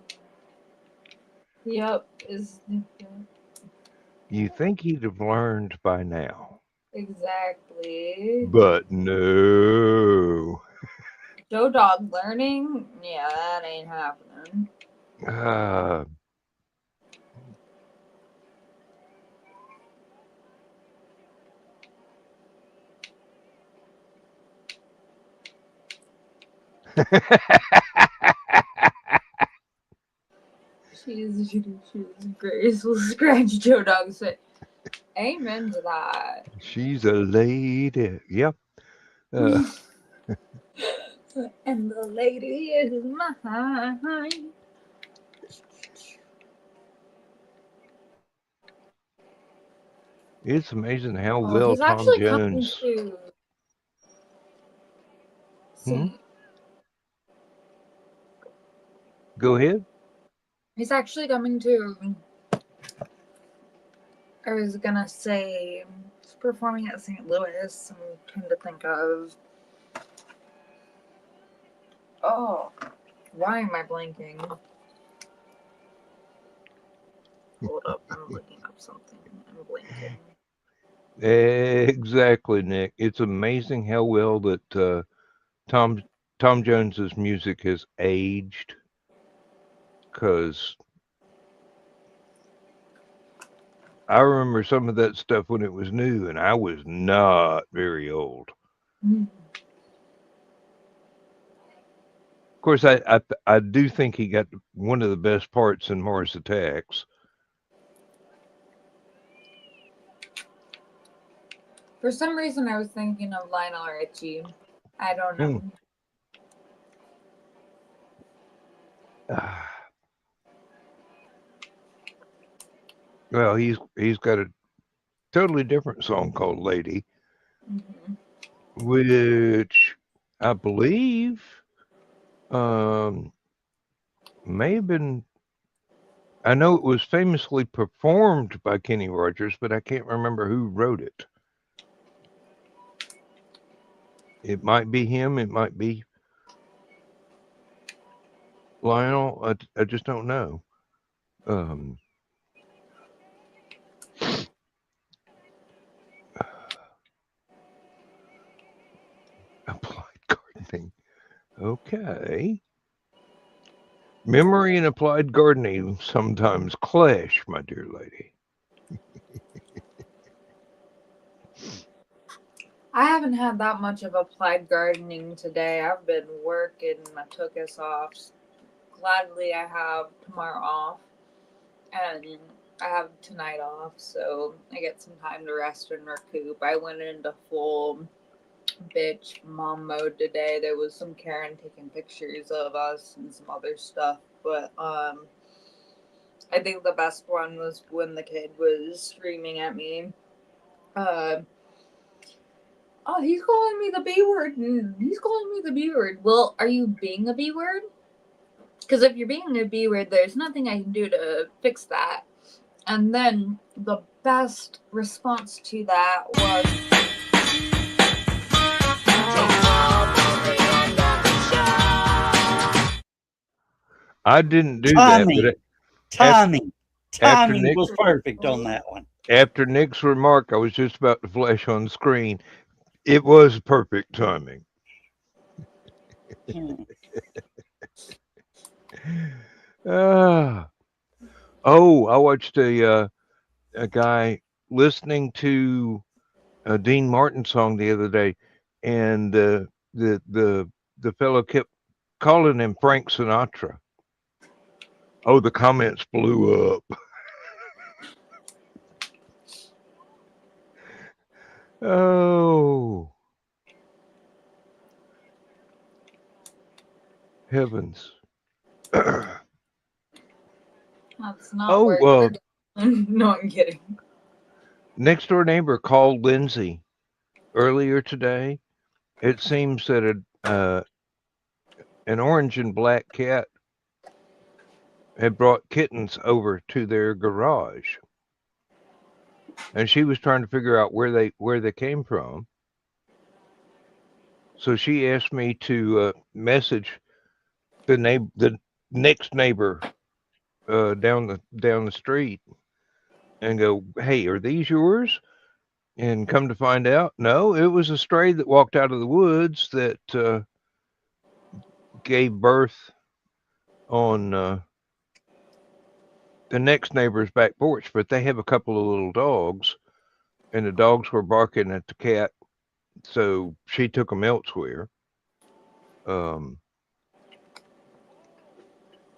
Yep. You think he'd have learned by now, Exactly. but no. Joe Dog learning? Yeah, that ain't happening. Uh, She's graceful. Scratch Joe Dog's face. Amen to that. she's a lady. Yep. And the lady is mine. It's amazing how Oh, well he's Tom actually coming Jones. to Hmm? see. Go ahead. He's actually coming to. I was gonna say he's performing at St. Louis. I'm trying to think of. Oh, why am I blanking? Hold up, I'm looking up something. I'm blanking. Exactly, Nick. It's amazing how well that Tom Jones's music has aged. Because I remember some of that stuff when it was new, and I was not very old. Mm. Of course, I do think he got one of the best parts in Mars Attacks. For some reason, I was thinking of Lionel Richie. I don't know. Ah. Well, he's got a totally different song called "Lady," Mm-hmm. which I believe may have been. I know it was famously performed by Kenny Rogers, but I can't remember who wrote it. It might be him. It might be Lionel. I just don't know. Applied gardening. Okay. Memory and applied gardening sometimes clash, my dear lady. I haven't had that much of applied gardening today. I've been working. I took us off. Gladly, I have tomorrow off, and I have tonight off, so I get some time to rest and recoup. I went into full bitch mom mode today. There was some Karen taking pictures of us and some other stuff, but I think the best one was when the kid was screaming at me. Oh, he's calling me the B word. He's calling me the B word. Well, are you being a B word? Because if you're being a B word, there's nothing I can do to fix that. And then the best response to that was. I didn't do that, but Timing was perfect on that one. After Nick's remark, I was just about to flash on screen. It was perfect timing. I watched a guy listening to a Dean Martin song the other day, and the fellow kept calling him Frank Sinatra. Oh, the comments blew up. Oh, heavens. That's not where No, I'm kidding. Next door neighbor called Lindsay earlier today. It seems that an orange and black cat had brought kittens over to their garage, and she was trying to figure out where they came from. So she asked me to message the next neighbor down the street and go, "Hey, are these yours?" And come to find out, no, it was a stray that walked out of the woods that gave birth on the next neighbor's back porch. But they have a couple of little dogs, and the dogs were barking at the cat, so she took them elsewhere. Um,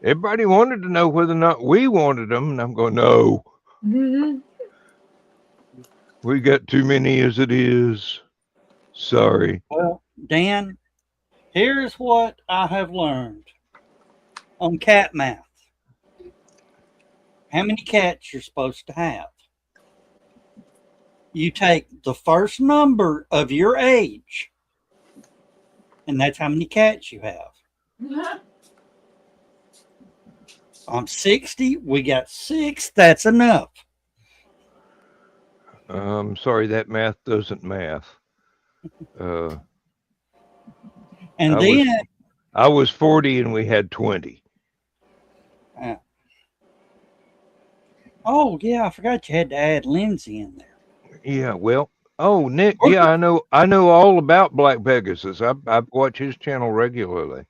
Everybody wanted to know whether or not we wanted them, and I'm going, no, Mhm. we got too many as it is. Sorry. Well, Dan, here's what I have learned on cat math. How many cats you're supposed to have? You take the first number of your age, and that's how many cats you have. I'm 60. We got 6. That's enough. Sorry, that math doesn't math. And I then, I was 40 and we had 20. oh yeah, I forgot you had to add Lindsay in there. Yeah, well, oh, Nick, yeah, I know all about Black Pegasus. I watch his channel regularly.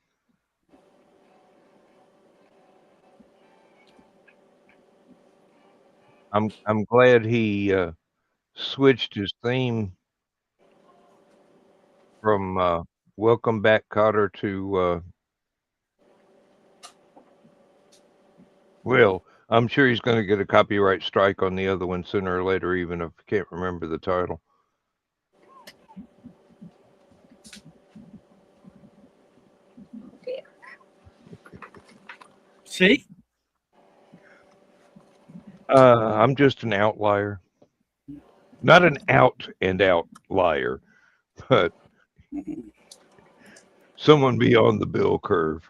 I'm glad he switched his theme from Welcome Back, Cotter to well, I'm sure he's going to get a copyright strike on the other one sooner or later, even if I can't remember the title. See? I'm just an outlier. Not an out and out liar, but someone beyond the bill curve.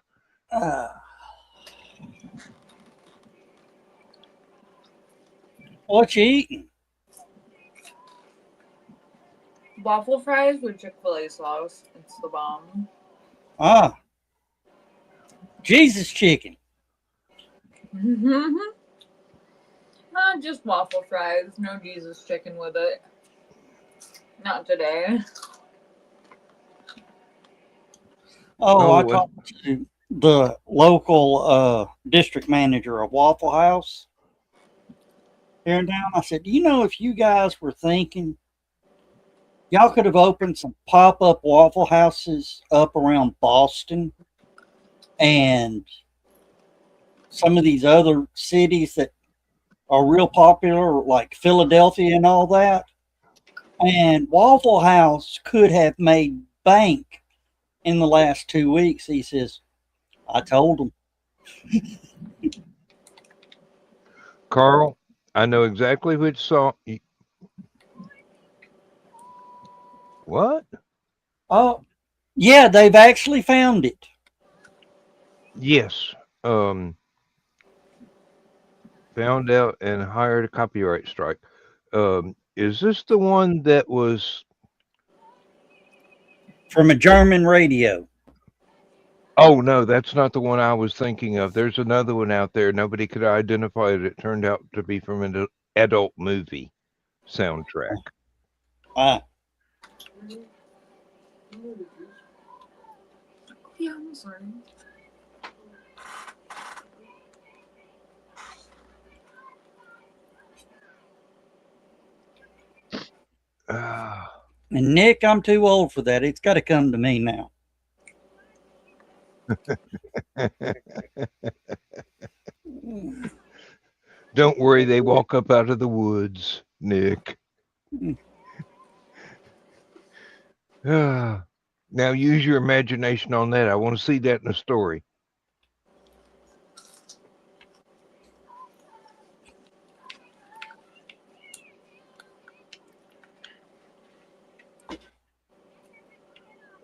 What you eating? Waffle fries with Chick-fil-A sauce. It's the bomb. Jesus chicken. Not just waffle fries. No Jesus chicken with it. Not today. I talked to the local district manager of Waffle House here in town. I said, if you guys were thinking, y'all could have opened some pop-up Waffle Houses up around Boston and some of these other cities that are real popular, like Philadelphia and all that. And Waffle House could have made bank in the last 2 weeks. He says, I told him. Carl, I know exactly which song. What? Oh, yeah, they've actually found it. Yes. Found out and hired a copyright strike. Is this the one that was From a German radio. Oh no, that's not the one I was thinking of. There's another one out there. Nobody could identify it. It turned out to be from an adult movie soundtrack. Yeah, I'm sorry. And Nick, I'm too old for that. It's got to come to me now. Don't worry, they walk up out of the woods, Nick. Now use your imagination on that. I want to see that in a story.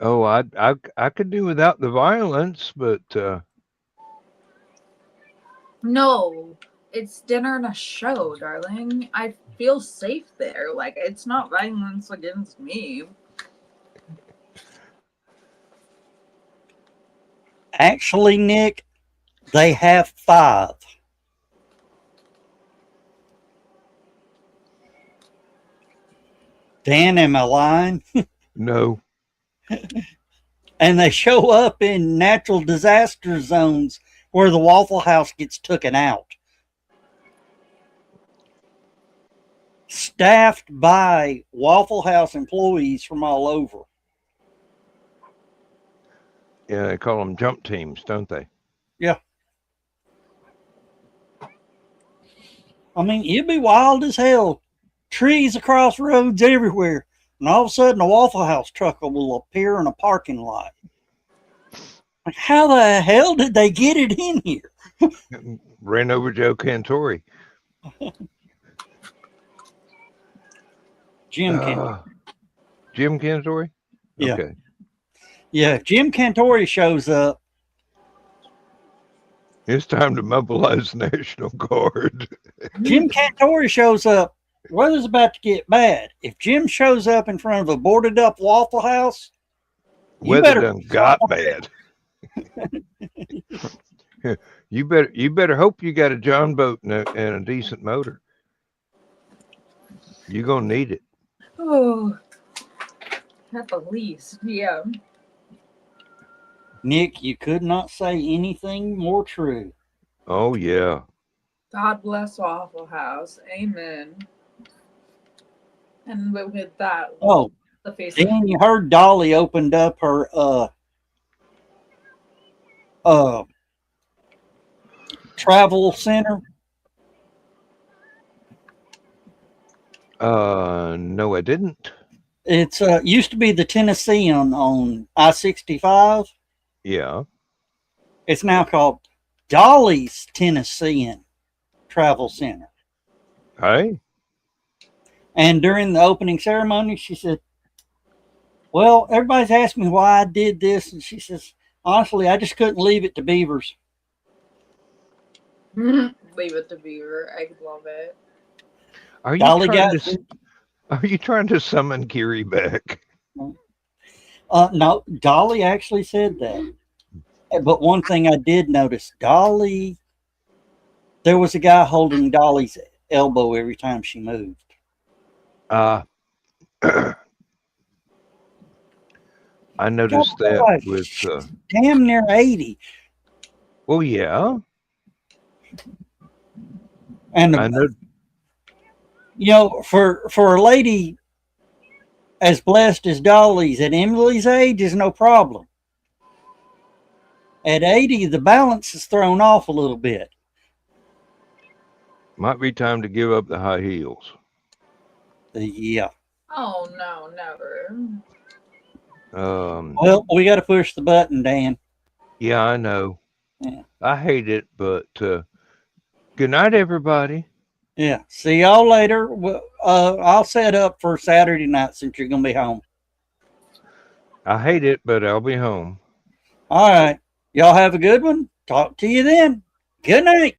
Oh, I could do without the violence, but No, it's dinner and a show, darling. I feel safe there. Like, it's not violence against me. Actually, Nick, they have 5. Dan, am I lying? no. And they show up in natural disaster zones where the Waffle House gets taken out. Staffed by Waffle House employees from all over. Yeah, they call them jump teams, don't they? Yeah. I mean, it'd be wild as hell. Trees across roads everywhere. And all of a sudden, a Waffle House truck will appear in a parking lot. Like, how the hell did they get it in here? Ran over Joe Cantori. Jim Cantori. Jim Cantori? Yeah. Okay. Yeah, if Jim Cantori shows up, It's time to mobilize the National Guard. Jim Cantori shows up, weather's about to get bad. If Jim shows up in front of a boarded up Waffle House, Weather done got bad. You better hope you got a John boat and a decent motor. You're gonna need it. Oh, at the least, yeah. Nick, you could not say anything more true. Oh yeah. God bless Waffle House. Amen. And with that, Oh, the face. Dan, you heard Dolly opened up her travel center. No, I didn't. It's used to be the Tennessean on I-65. Yeah. It's now called Dolly's Tennessean Travel Center. Hey. And during the opening ceremony, she said, well, everybody's asking me why I did this. And she says, honestly, I just couldn't leave it to beavers. Leave it to Beaver. I love it. Are you Dolly trying to summon Kiri back? No, Dolly actually said that. But one thing I did notice, Dolly, there was a guy holding Dolly's elbow every time she moved. I noticed that with damn near 80. Well, yeah. And I know. You know, for a lady as blessed as Dolly's at Emily's age is no problem. At 80, the balance is thrown off a little bit. Might be time to give up the high heels. Yeah. Oh no, never. Well, we got to push the button, Dan. Yeah, I know. Yeah. I hate it, but good night, everybody. Yeah. See y'all later. Well, I'll set up for Saturday night since you're going to be home. I hate it, but I'll be home. All right. Y'all have a good one. Talk to you then. Good night.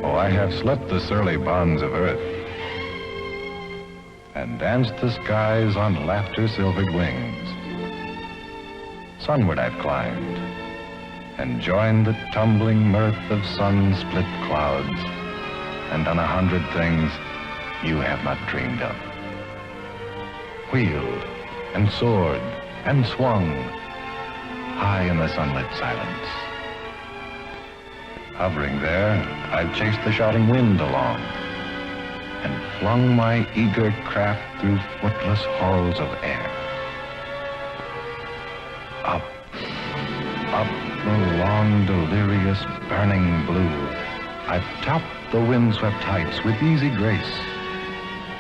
I have slept the surly bonds of earth and danced the skies on laughter-silvered wings. Sunward I've climbed and joined the tumbling mirth of sun-split clouds and done 100 things you have not dreamed of. Wheeled and soared and swung high in the sunlit silence. Hovering there, I've chased the shouting wind along and flung my eager craft through footless halls of air. Up, up the long, delirious, burning blue, I've topped the windswept heights with easy grace,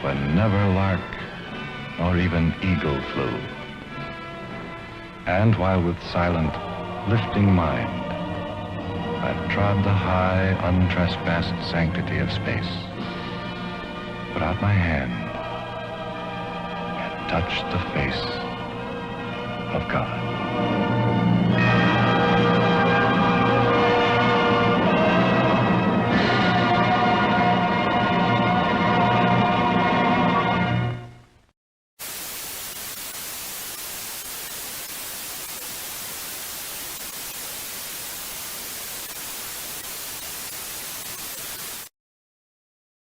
when never lark nor even eagle flew. And while with silent, lifting mind, I've trod the high, untrespassed sanctity of space, put out my hand and touched the face of God.